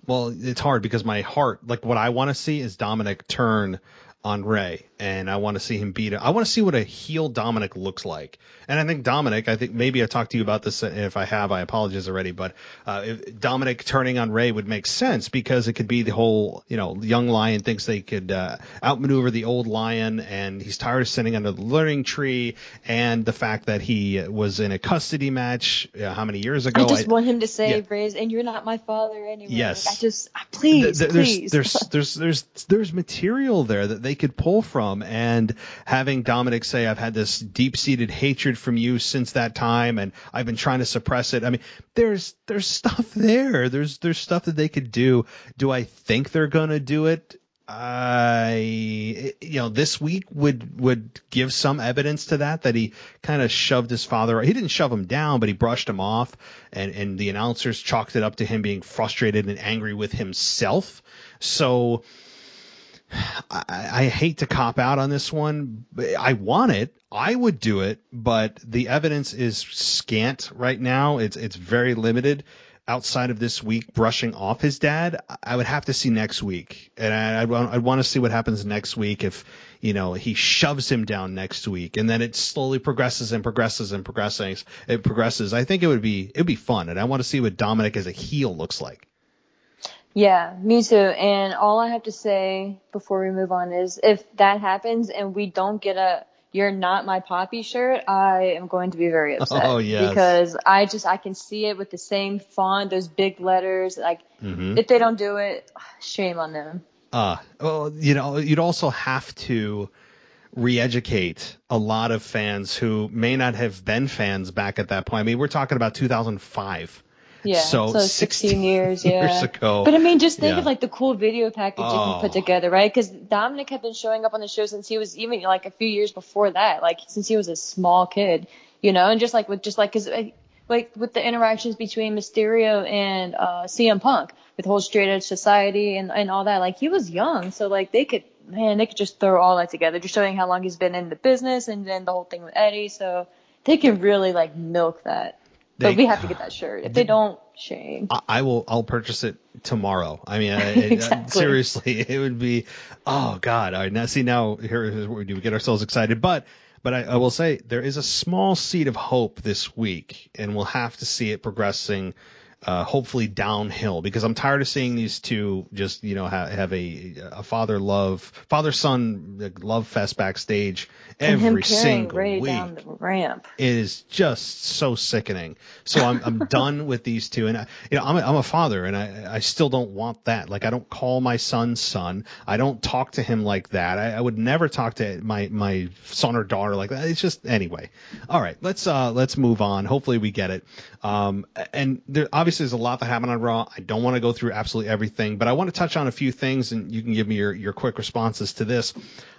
Speaker 1: Well, it's hard because my heart, like what I want to see is Dominic turn on Ray, and I want to see him beat it. I want to see what a heel Dominic looks like. And I think Dominic, maybe I talked to you about this, and if I have, I apologize already, but if Dominic turning on Ray would make sense because it could be the whole, you know, young lion thinks they could outmaneuver the old lion, and he's tired of sitting under the learning tree, and the fact that he was in a custody match how many years ago.
Speaker 4: I just want him to say, Ray's, and you're not my father anyway.
Speaker 1: Yes.
Speaker 4: Like, please.
Speaker 1: There's material there that they could pull from, and having Dominic say, I've had this deep-seated hatred from you since that time, and I've been trying to suppress it. I mean, there's stuff there. There's stuff that they could do. Do I think they're gonna do it? This week would give some evidence to that he kind of shoved his father. He didn't shove him down, but he brushed him off, and the announcers chalked it up to him being frustrated and angry with himself. So I hate to cop out on this one. I want it. I would do it, but the evidence is scant right now. It's very limited. Outside of this week brushing off his dad, I would have to see next week. And I'd want to see what happens next week if, you know, he shoves him down next week and then it slowly progresses and progresses and progresses. It progresses. I think it'd be fun. And I want to see what Dominic as a heel looks like.
Speaker 4: Yeah, me too. And all I have to say before we move on is if that happens and we don't get a "You're not my poppy" shirt, I am going to be very upset.
Speaker 1: Oh, yes.
Speaker 4: Because I can see it with the same font, those big letters. Like, if they don't do it, shame on them.
Speaker 1: Well, you know, you'd also have to re-educate a lot of fans who may not have been fans back at that point. I mean, we're talking about 2005.
Speaker 4: Yeah, so 16 years
Speaker 1: ago.
Speaker 4: But I mean, just think of like the cool video package you can put together, right? Because Dominic had been showing up on the show since he was even like a few years before that, like since he was a small kid, you know, and just like with the interactions between Mysterio and CM Punk with the whole straight edge society and all that, like he was young, so like they could just throw all that together, just showing how long he's been in the business, and then the whole thing with Eddie, so they can really like milk that. But we have to get that shirt. If they don't, shame.
Speaker 1: I'll purchase it tomorrow. I mean,
Speaker 4: Exactly.
Speaker 1: Seriously, it would be, oh God. All right, now here's what we do. We get ourselves excited. But I will say there is a small seed of hope this week, and we'll have to see it progressing, hopefully downhill, because I'm tired of seeing these two just, you know, have a father-son love fest backstage every single
Speaker 4: Ray
Speaker 1: week.
Speaker 4: Down the ramp.
Speaker 1: It is just so sickening. So I'm done with these two, and I'm a father, and I still don't want that. Like, I don't call my son. I don't talk to him like that. I would never talk to my son or daughter like that. It's just, anyway. All right, let's move on. Hopefully we get it. And there obviously there's a lot that happened on Raw. I don't want to go through absolutely everything, but I want to touch on a few things, and you can give me your quick responses to this.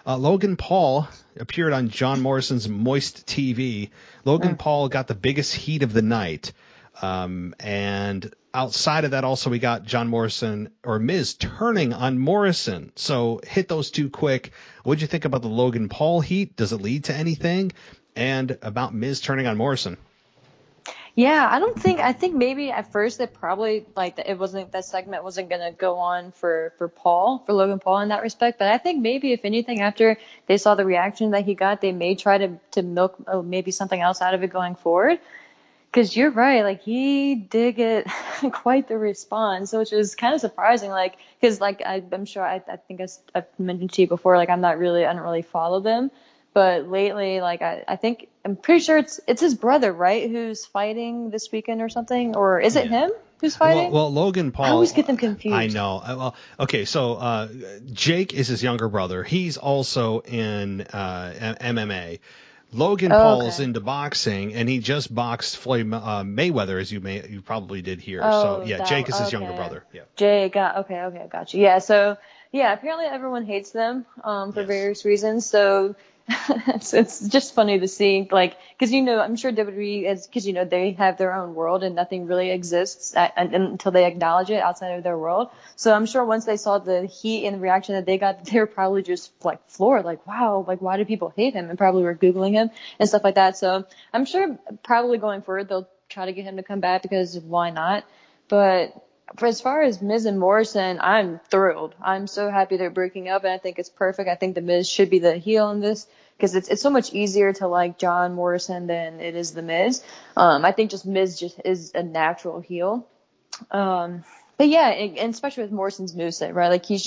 Speaker 1: Logan Paul appeared on John Morrison's Moist TV. Logan Paul got the biggest heat of the night. And outside of that, also, we got John Morrison or Miz turning on Morrison. So hit those two quick. What'd you think about the Logan Paul heat? Does it lead to anything? And about Miz turning on Morrison?
Speaker 4: Yeah, I think maybe at first it probably that segment wasn't going to go on for Logan Paul in that respect. But I think maybe if anything, after they saw the reaction that he got, they may try to milk maybe something else out of it going forward. Because you're right, like he did get quite the response, which is kind of surprising. Like, because like I'm sure I think I've mentioned to you before, like I don't really follow them, but lately, like I'm pretty sure it's his brother, right, who's fighting this weekend or something, or is it him who's fighting?
Speaker 1: Well, Logan Paul.
Speaker 4: I always get them confused.
Speaker 1: I know. Well, okay, so Jake is his younger brother. He's also in MMA. Logan Paul's into boxing, and he just boxed Floyd Mayweather, as you probably did hear. So yeah, Jake is his younger brother. Yeah.
Speaker 4: Jake, okay, I got you. Yeah, so yeah, apparently everyone hates them for various reasons. So it's just funny to see, like, because I'm sure WWE is, because they have their own world and nothing really exists until they acknowledge it outside of their world. So I'm sure once they saw the heat and the reaction that they got, they were probably just like floored, like, wow, like why do people hate him? And probably were Googling him and stuff like that. So I'm sure probably going forward they'll try to get him to come back, because why not? But as far as Miz and Morrison, I'm thrilled. I'm so happy they're breaking up, and I think it's perfect. I think the Miz should be the heel in this, because it's so much easier to like John Morrison than it is the Miz. I think just Miz just is a natural heel. But yeah, and especially with Morrison's moveset, right? Like you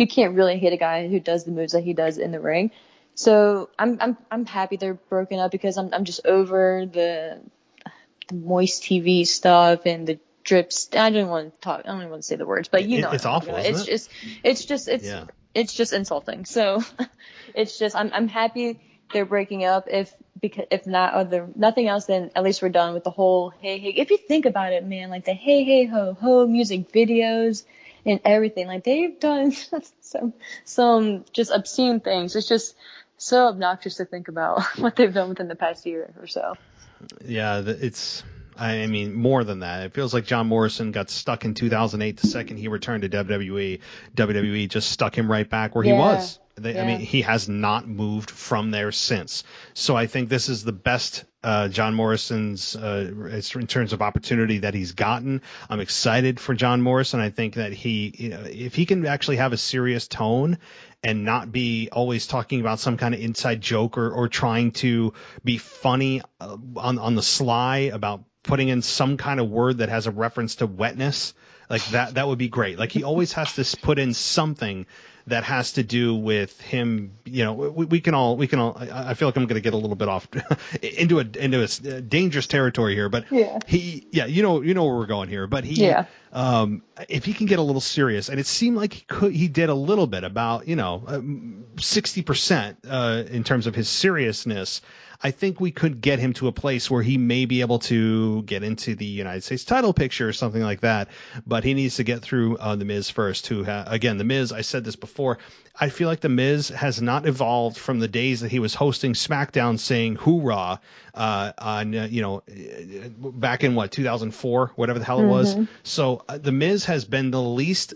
Speaker 4: can't really hate a guy who does the moves that he does in the ring. So I'm happy they're broken up, because I'm just over the moist TV stuff and the drips. I don't even want to say the words, but
Speaker 1: it's awful. Isn't it?
Speaker 4: It's just insulting. So it's just I'm happy they're breaking up. If not nothing else, then at least we're done with the whole hey. If you think about it, man, like the hey ho ho music videos and everything, like they've done some just obscene things. It's just so obnoxious to think about what they've done within the past year or so.
Speaker 1: Yeah, I mean, more than that. It feels like John Morrison got stuck in 2008 the second he returned to WWE. WWE just stuck him right back where he was. I mean, he has not moved from there since. So I think this is the best John Morrison's in terms of opportunity that he's gotten. I'm excited for John Morrison. I think that if he can actually have a serious tone and not be always talking about some kind of inside joke or trying to be funny on the sly about putting in some kind of word that has a reference to wetness, like that would be great. Like he always has to put in something that has to do with him. We can all, I feel like I'm going to get a little bit off into a dangerous territory here, but you know where we're going here, but if he can get a little serious, and it seemed like he did a little bit, about 60% in terms of his seriousness, I think we could get him to a place where he may be able to get into the United States title picture or something like that. But he needs to get through The Miz first. Again, The Miz, I said this before, I feel like The Miz has not evolved from the days that he was hosting SmackDown saying hoorah back in 2004, whatever the hell it was. So The Miz has been the least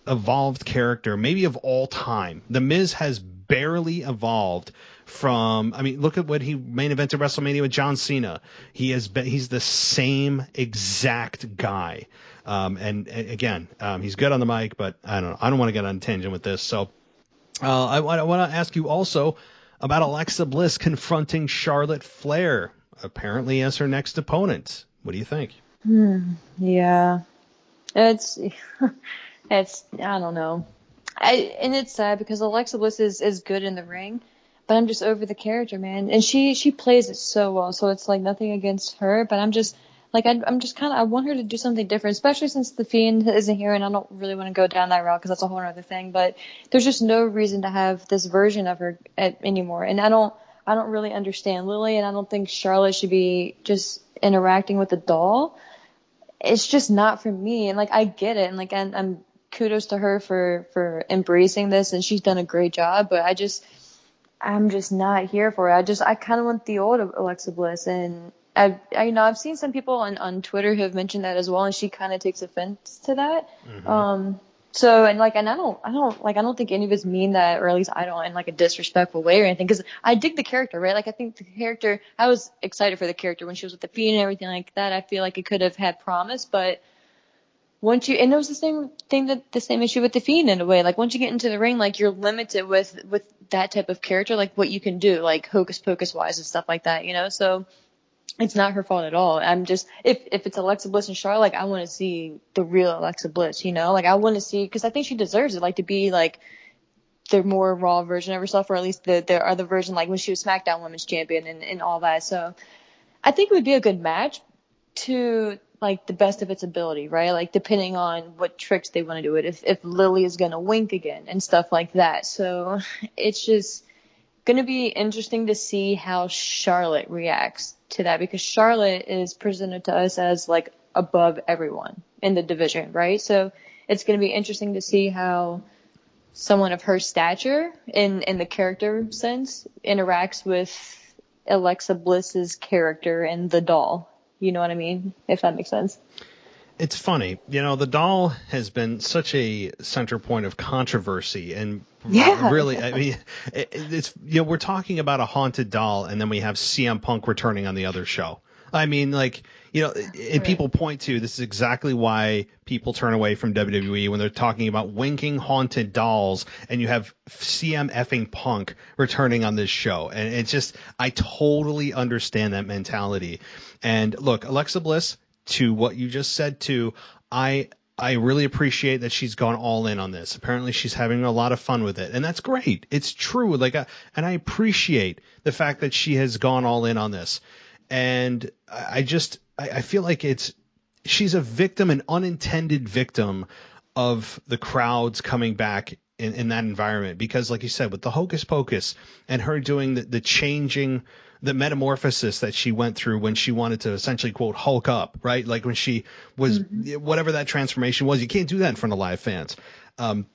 Speaker 1: evolved character maybe of all time. The Miz has barely evolved from, look at what he main evented WrestleMania with John Cena. He's the same exact guy. And again, he's good on the mic, but I don't want to get on a tangent with this. So I want to ask you also about Alexa Bliss confronting Charlotte Flair, apparently as her next opponent. What do you think?
Speaker 4: Yeah, it's I don't know. And it's sad because Alexa Bliss is good in the ring, but I'm just over the character, man. And she plays it so well. So it's like nothing against her, but I'm just like, I want her to do something different, especially since The Fiend isn't here, and I don't really want to go down that route because that's a whole other thing. But there's just no reason to have this version of her anymore. And I don't really understand Lily, and I don't think Charlotte should be just interacting with the doll. It's just not for me. And like, I get it. And like, I'm kudos to her for embracing this, and she's done a great job, but I'm just not here for it. I kind of want the old Alexa Bliss, and I've seen some people on Twitter who have mentioned that as well, and she kind of takes offense to that. I don't think any of us mean that, or at least I don't, in like a disrespectful way or anything, because I dig the character, right? Like, I think the character, I was excited for the character when she was with the Fiend and everything like that. I feel like it could have had promise, but and it was the same issue with the Fiend in a way. Like, once you get into the ring, like, you're limited with that type of character, like what you can do, like hocus pocus wise and stuff like that, So it's not her fault at all. I'm just, if it's Alexa Bliss and Charlotte, like, I want to see the real Alexa Bliss, you know? Like, I want to see, because I think she deserves it, like, to be, like, the more raw version of herself, or at least the other version, like when she was SmackDown Women's Champion and all that. So I think it would be a good match to, like, the best of its ability, right? Like, depending on what tricks they want to do it, if Lily is going to wink again and stuff like that. So it's just going to be interesting to see how Charlotte reacts to that, because Charlotte is presented to us as, like, above everyone in the division, right? So it's going to be interesting to see how someone of her stature in the character sense interacts with Alexa Bliss's character and the doll. You know what I mean? If that makes sense.
Speaker 1: It's funny, you know, the doll has been such a center point of controversy, and really, I mean, it's, you know, we're talking about a haunted doll, and then we have CM Punk returning on the other show. I mean, like, you know, and people point to, this is exactly why people turn away from WWE when they're talking about winking haunted dolls, and you have CM effing Punk returning on this show. And it's just, I totally understand that mentality. And look, Alexa Bliss, to what you just said too, I really appreciate that she's gone all in on this. Apparently she's having a lot of fun with it, and that's great. It's true. Like, and I appreciate the fact that she has gone all in on this. And I feel like she's a victim, an unintended victim of the crowds coming back in that environment, because, like you said, with the hocus pocus and her doing the changing, the metamorphosis that she went through when she wanted to essentially, quote, Hulk up, right? Like when she was, whatever that transformation was, you can't do that in front of live fans. I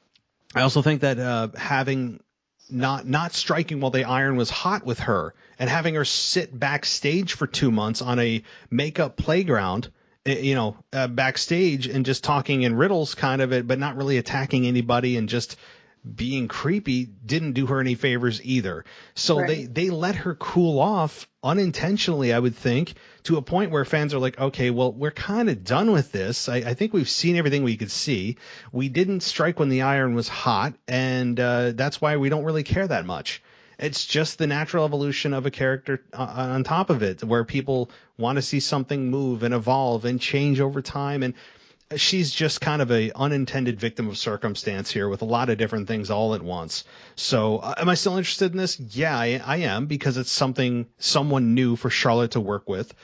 Speaker 1: also think that having not striking while the iron was hot with her, and having her sit backstage for 2 months on a makeup playground, backstage, and just talking in riddles kind of it, but not really attacking anybody and just being creepy, didn't do her any favors either. So right. they let her cool off unintentionally, I would think, to a point where fans are like, okay, well, we're kind of done with this. I think we've seen everything we could see. We didn't strike when the iron was hot, and that's why we don't really care that much. It's just the natural evolution of a character on top of it, where people want to see something move and evolve and change over time. And she's just kind of a unintended victim of circumstance here, with a lot of different things all at once. So am I still interested in this? Yeah, I am, because it's someone new for Charlotte to work with.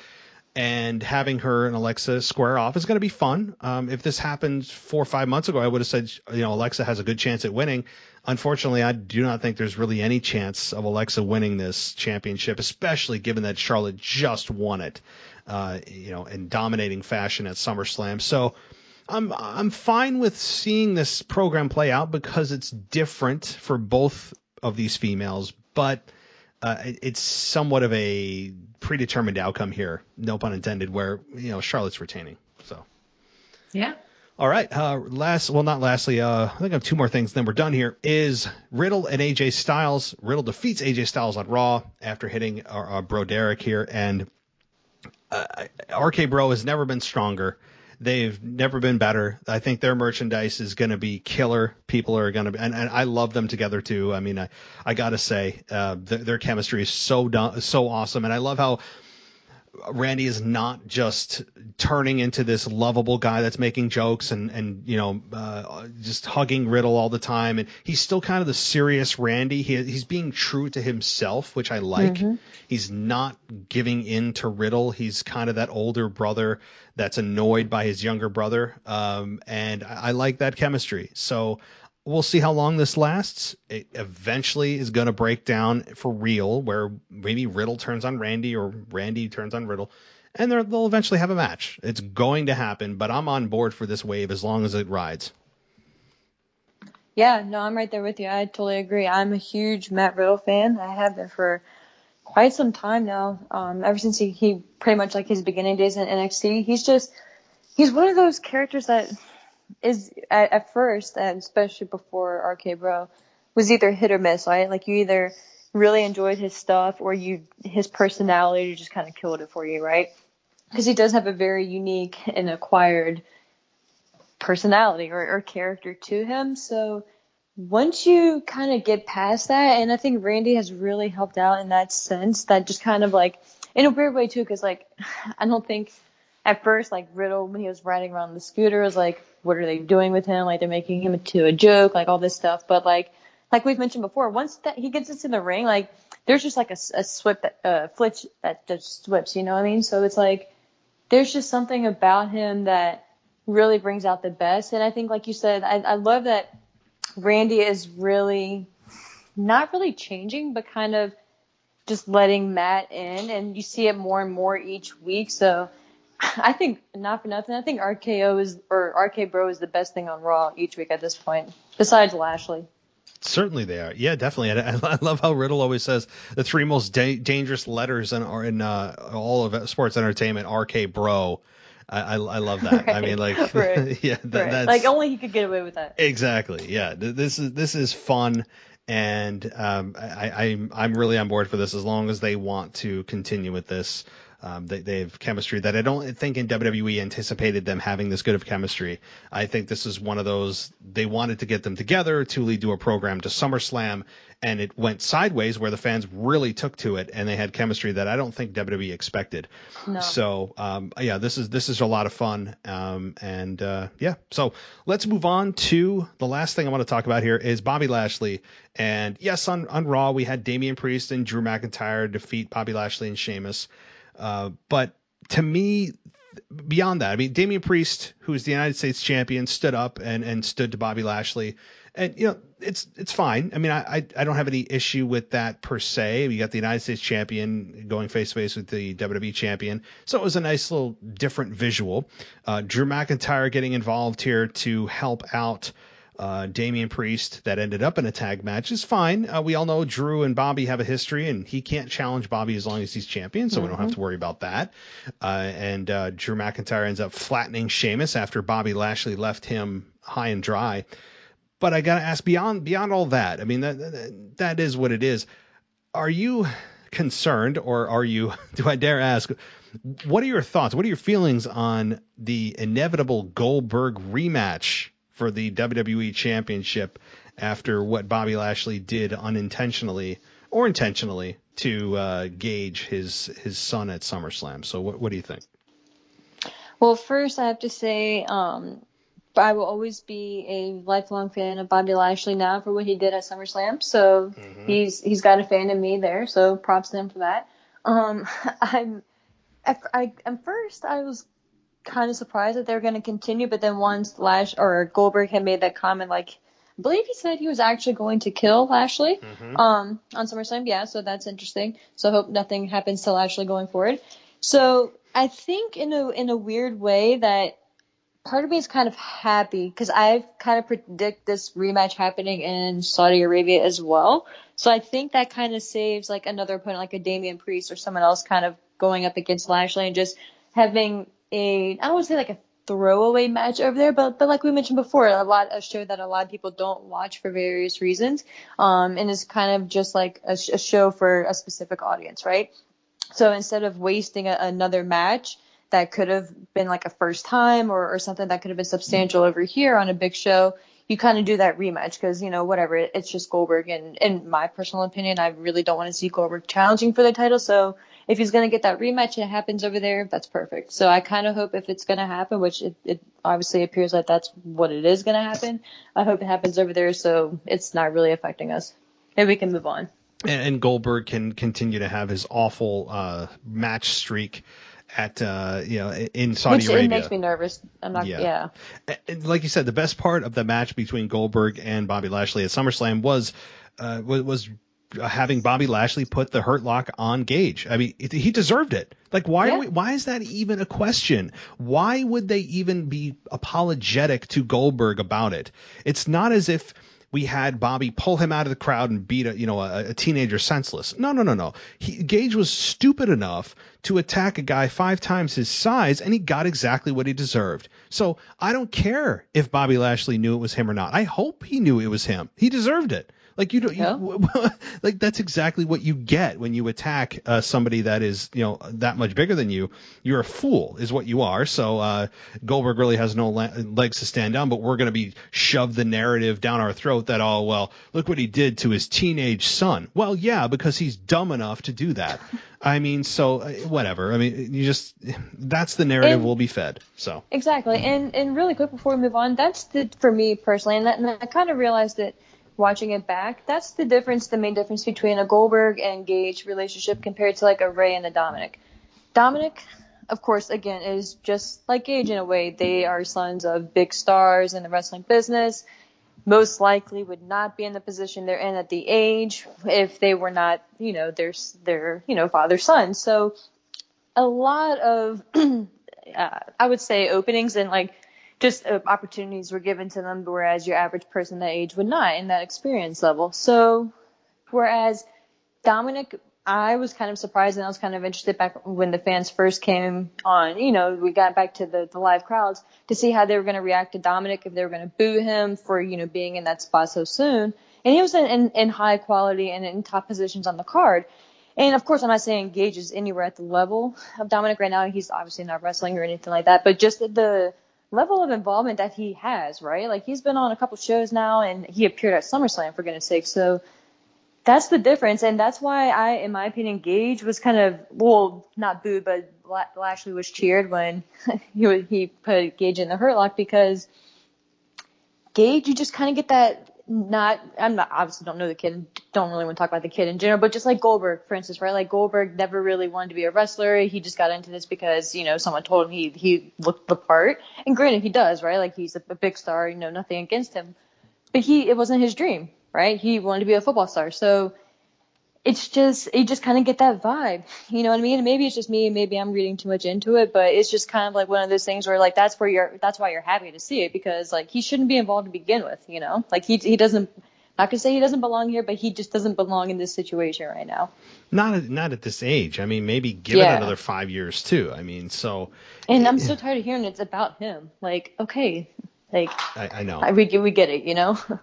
Speaker 1: And having her and Alexa square off is going to be fun. If this happened 4 or 5 months ago, I would have said, Alexa has a good chance at winning. Unfortunately, I do not think there's really any chance of Alexa winning this championship, especially given that Charlotte just won it, in dominating fashion at SummerSlam. So I'm fine with seeing this program play out, because it's different for both of these females, but it's somewhat of a predetermined outcome here, no pun intended, where Charlotte's retaining. So
Speaker 4: yeah.
Speaker 1: All right. Lastly, I think I have 2 more things, then we're done here, is Riddle and AJ Styles. Riddle defeats AJ Styles on Raw after hitting our bro Derek here, and RK Bro has never been stronger. They've never been better. I think their merchandise is going to be killer. People are going to be, and I love them together too. I mean, I got to say, their chemistry is so awesome. And I love how Randy is not just turning into this lovable guy that's making jokes and just hugging Riddle all the time. And he's still kind of the serious Randy. He's being true to himself, which I like. Mm-hmm. He's not giving in to Riddle. He's kind of that older brother that's annoyed by his younger brother. And I like that chemistry. So we'll see how long this lasts. It eventually is going to break down for real, where maybe Riddle turns on Randy or Randy turns on Riddle, and they'll eventually have a match. It's going to happen, but I'm on board for this wave as long as it rides.
Speaker 4: Yeah, no, I'm right there with you. I totally agree. I'm a huge Matt Riddle fan. I have been for quite some time now. Ever since he pretty much like his beginning days in NXT, he's one of those characters that is at first, and especially before RK Bro, was either hit or miss, right? Like, you either really enjoyed his stuff or his personality just kind of killed it for you, right? Because he does have a very unique and acquired personality or character to him. So once you kind of get past that, and I think Randy has really helped out in that sense, that just kind of like in a weird way too, because like I don't think at first like Riddle when he was riding around the scooter was like, what are they doing with him? Like they're making him into a joke, like all this stuff. But like we've mentioned before, once that he gets into the ring, like there's just like a swip that flitch that just swips, you know what I mean? So it's like there's just something about him that really brings out the best. And I think, like you said, I love that Randy is really not really changing, but kind of just letting Matt in, and you see it more and more each week. So I think, not for nothing, I think RK Bro is the best thing on Raw each week at this point, besides Lashley.
Speaker 1: Certainly they are. Yeah, definitely. And I love how Riddle always says the three most dangerous letters in all of sports entertainment, RK Bro. I love that. Right. I mean, like,
Speaker 4: right.
Speaker 1: Yeah, that's
Speaker 4: like only he could get away with that.
Speaker 1: Exactly. Yeah. This is fun. And I'm really on board for this as long as they want to continue with this. They have chemistry that I don't think in WWE anticipated them having this good of chemistry. I think this is one of those, they wanted to get them together to lead to a program to SummerSlam, and it went sideways where the fans really took to it, and they had chemistry that I don't think WWE expected.
Speaker 4: No.
Speaker 1: So, yeah, this is a lot of fun. Yeah, so let's move on to the last thing I want to talk about here is Bobby Lashley. And yes, on Raw, we had Damian Priest and Drew McIntyre defeat Bobby Lashley and Sheamus. But to me, beyond that, I mean, Damian Priest, who is the United States champion, stood up and stood to Bobby Lashley. And, you know, it's fine. I mean, I don't have any issue with that per se. We got the United States champion going face to face with the WWE champion. So it was a nice little different visual. Drew McIntyre getting involved here to help out Damian Priest, that ended up in a tag match, is fine. We all know Drew and Bobby have a history, and he can't challenge Bobby as long as he's champion, so we don't have to worry about that. And Drew McIntyre ends up flattening Sheamus after Bobby Lashley left him high and dry. But I gotta ask, beyond all that, I mean, that is what it is. Are you concerned, or are you, do I dare ask, what are your thoughts? What are your feelings on the inevitable Goldberg rematch for the WWE Championship after what Bobby Lashley did unintentionally or intentionally to Gage, his son at SummerSlam? So what do you think?
Speaker 4: Well, first I have to say I will always be a lifelong fan of Bobby Lashley now for what he did at SummerSlam. So he's got a fan in me there. So props to him for that. At first I was kind of surprised that they were going to continue, but then once Goldberg had made that comment, like I believe he said he was actually going to kill Lashley on SummerSlam. Yeah, so that's interesting. So I hope nothing happens to Lashley going forward. So I think in a weird way that part of me is kind of happy because I've kind of predict this rematch happening in Saudi Arabia as well. So I think that kind of saves like another opponent like a Damian Priest or someone else kind of going up against Lashley and just having I don't want to say like a throwaway match over there, but like we mentioned before, a show that a lot of people don't watch for various reasons, and it's kind of just like a show for a specific audience, right? So instead of wasting another match that could have been like a first time or something that could have been substantial over here on a big show, you kind of do that rematch because, you know, whatever, it's just Goldberg. And in my personal opinion, I really don't want to see Goldberg challenging for the title. So if he's going to get that rematch and it happens over there, that's perfect. So I kind of hope if it's going to happen, which it obviously appears like that's what it is going to happen, I hope it happens over there so it's not really affecting us. And we can move on.
Speaker 1: And Goldberg can continue to have his awful match streak at in Saudi Arabia.
Speaker 4: It makes me nervous. I'm not. Yeah.
Speaker 1: Like you said, the best part of the match between Goldberg and Bobby Lashley at SummerSlam was having Bobby Lashley put the Hurt Lock on Gage. I mean, he deserved it. Like, why is that even a question? Why would they even be apologetic to Goldberg about it? It's not as if we had Bobby pull him out of the crowd and beat a teenager senseless. No. Gage was stupid enough to attack a guy 5 times his size, and he got exactly what he deserved. So I don't care if Bobby Lashley knew it was him or not. I hope he knew it was him. He deserved it. Like like that's exactly what you get when you attack somebody that is, that much bigger than you. You're a fool, is what you are. So Goldberg really has no legs to stand on, but we're going to be shoved the narrative down our throat that, oh, well, look what he did to his teenage son. Well, yeah, because he's dumb enough to do that. I mean, so whatever. I mean, that's the narrative we'll be fed. So
Speaker 4: exactly. And really quick before we move on, that's for me personally, and I kind of realized it watching it back. That's the main difference between a Goldberg and Gage relationship compared to like a Ray and a Dominic. Dominic, of course, again, is just like Gage in a way. They are sons of big stars in the wrestling business. Most likely would not be in the position they're in at the age if they were not, their father's son. So a lot of, I would say, openings and like just opportunities were given to them, whereas your average person that age would not in that experience level. So whereas Dominic, I was kind of surprised and I was kind of interested back when the fans first came on, we got back to the live crowds to see how they were going to react to Dominic, if they were going to boo him for, being in that spot so soon. And he was in high quality and in top positions on the card. And of course, I'm not saying Gage is anywhere at the level of Dominic right now. He's obviously not wrestling or anything like that, but just the level of involvement that he has, right? Like he's been on a couple shows now and he appeared at SummerSlam, for goodness sake. So that's the difference, and that's why in my opinion, Gage was kind of, not booed, but Lashley was cheered when he put Gage in the Hurt Lock, because Gage, you just kind of get that, obviously don't know the kid, don't really want to talk about the kid in general, but just like Goldberg, for instance, right? Like Goldberg never really wanted to be a wrestler. He just got into this because, someone told him he looked the part, and granted, he does, right? Like he's a big star, nothing against him, but it wasn't his dream. Right? He wanted to be a football star. So you just kind of get that vibe. You know what I mean? Maybe it's just me. Maybe I'm reading too much into it, but it's just kind of like one of those things where like, that's why you're happy to see it, because like he shouldn't be involved to begin with, like he doesn't, not to say he doesn't belong here, but he just doesn't belong in this situation right now.
Speaker 1: Not at this age. I mean, maybe give it another 5 years too. I mean, so.
Speaker 4: And I'm so tired of hearing it's about him. Like, okay. Like
Speaker 1: I know
Speaker 4: we get it,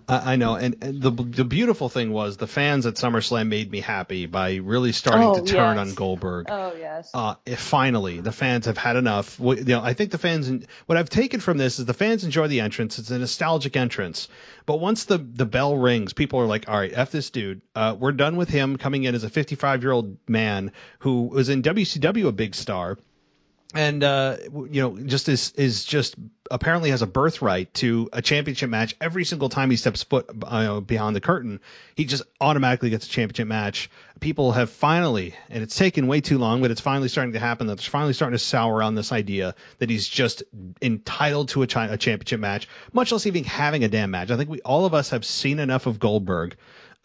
Speaker 1: I know, and the beautiful thing was the fans at SummerSlam made me happy by really starting to turn on Goldberg.
Speaker 4: Oh yes.
Speaker 1: If finally the fans have had enough. I think the fans. What I've taken from this is the fans enjoy the entrance. It's a nostalgic entrance, but once the bell rings, people are like, all right, F this dude. We're done with him coming in as a 55-year-old man who was in WCW, a big star. And, just is just apparently has a birthright to a championship match every single time he steps foot behind the curtain. He just automatically gets a championship match. People have finally, and it's taken way too long, but it's finally starting to happen. That they're finally starting to sour on this idea that he's just entitled to a championship match, much less even having a damn match. I think all of us have seen enough of Goldberg.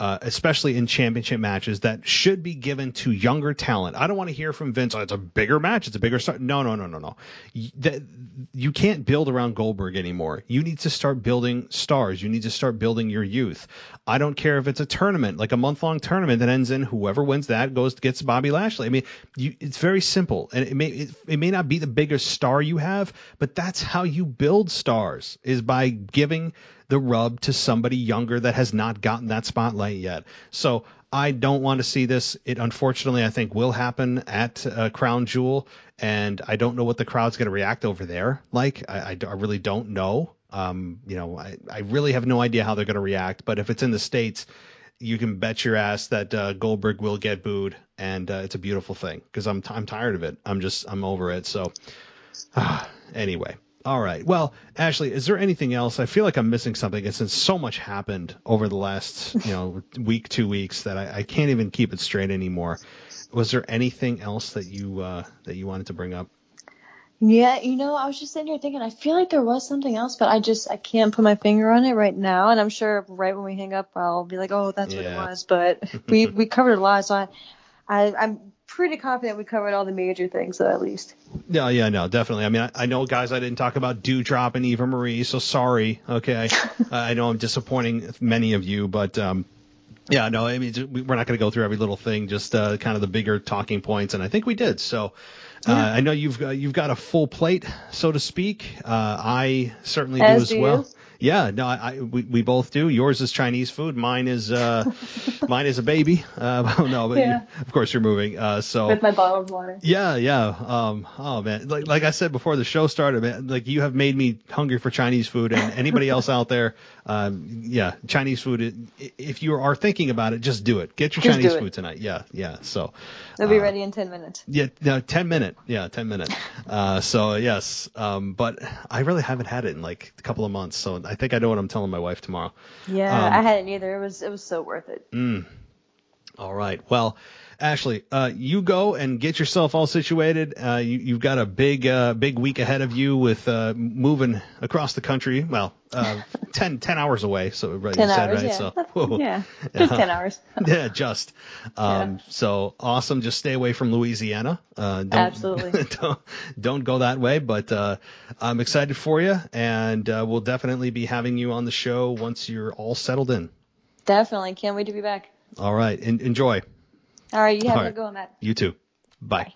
Speaker 1: Especially in championship matches, that should be given to younger talent. I don't want to hear from Vince, it's a bigger match, it's a bigger star. No. You can't build around Goldberg anymore. You need to start building stars. You need to start building your youth. I don't care if it's a tournament, like a month-long tournament that ends in whoever wins that gets Bobby Lashley. I mean, it's very simple, and it may not be the biggest star you have, but that's how you build stars, is by giving the rub to somebody younger that has not gotten that spotlight yet. So I don't want to see this. It unfortunately, I think, will happen at Crown Jewel, and I don't know what the crowd's going to react over there. Like, I really don't know. I really have no idea how they're going to react. But if it's in the States, you can bet your ass that Goldberg will get booed, and it's a beautiful thing, because I'm tired of it. I'm over it. So anyway. All right. Well, Ashley, is there anything else? I feel like I'm missing something, since so much happened over the last, week, 2 weeks, that I can't even keep it straight anymore. Was there anything else that you wanted to bring up?
Speaker 4: Yeah, I was just sitting here thinking, I feel like there was something else, but I can't put my finger on it right now. And I'm sure right when we hang up, I'll be like, oh, that's what it was. But we covered a lot, so I'm pretty confident we covered all the major things, though, at least.
Speaker 1: Yeah, no, definitely. I mean, I know, guys, I didn't talk about Dewdrop and Eva Marie, so sorry. Okay, I know I'm disappointing many of you, but yeah, no, I mean, we're not going to go through every little thing, just kind of the bigger talking points, and I think we did. So I know you've got a full plate, so to speak. I certainly do as well. Yeah, no, we both do. Yours is Chinese food. Mine is a baby. No, but
Speaker 4: Yeah.
Speaker 1: of course you're moving. So
Speaker 4: With my bottle of water.
Speaker 1: yeah. Oh man, like I said before the show started, man, like you have made me hungry for Chinese food. And anybody else out there, Chinese food. If you are thinking about it, just do it. Get your Chinese food tonight. Yeah. So
Speaker 4: They'll be ready in 10 minutes.
Speaker 1: Yeah, no, 10 minute. Yeah, 10 minute. So yes, but I really haven't had it in like a couple of months. So I think I know what I'm telling my wife tomorrow.
Speaker 4: Yeah, I hadn't either. It was so worth it.
Speaker 1: All right. Well, Ashley, you go and get yourself all situated. You've got a big week ahead of you with moving across the country. Well, 10 hours away. So everybody
Speaker 4: 10
Speaker 1: said,
Speaker 4: hours,
Speaker 1: right?
Speaker 4: yeah.
Speaker 1: So, whoa.
Speaker 4: Yeah, just 10 hours.
Speaker 1: Yeah, just. So awesome. Just stay away from Louisiana.
Speaker 4: Absolutely.
Speaker 1: Don't go that way. But I'm excited for you, and we'll definitely be having you on the show once you're all settled in.
Speaker 4: Definitely. Can't wait to be back.
Speaker 1: All right. Enjoy.
Speaker 4: All right. You have
Speaker 1: All
Speaker 4: a
Speaker 1: right.
Speaker 4: good one, Matt.
Speaker 1: You too. Bye.
Speaker 4: Bye.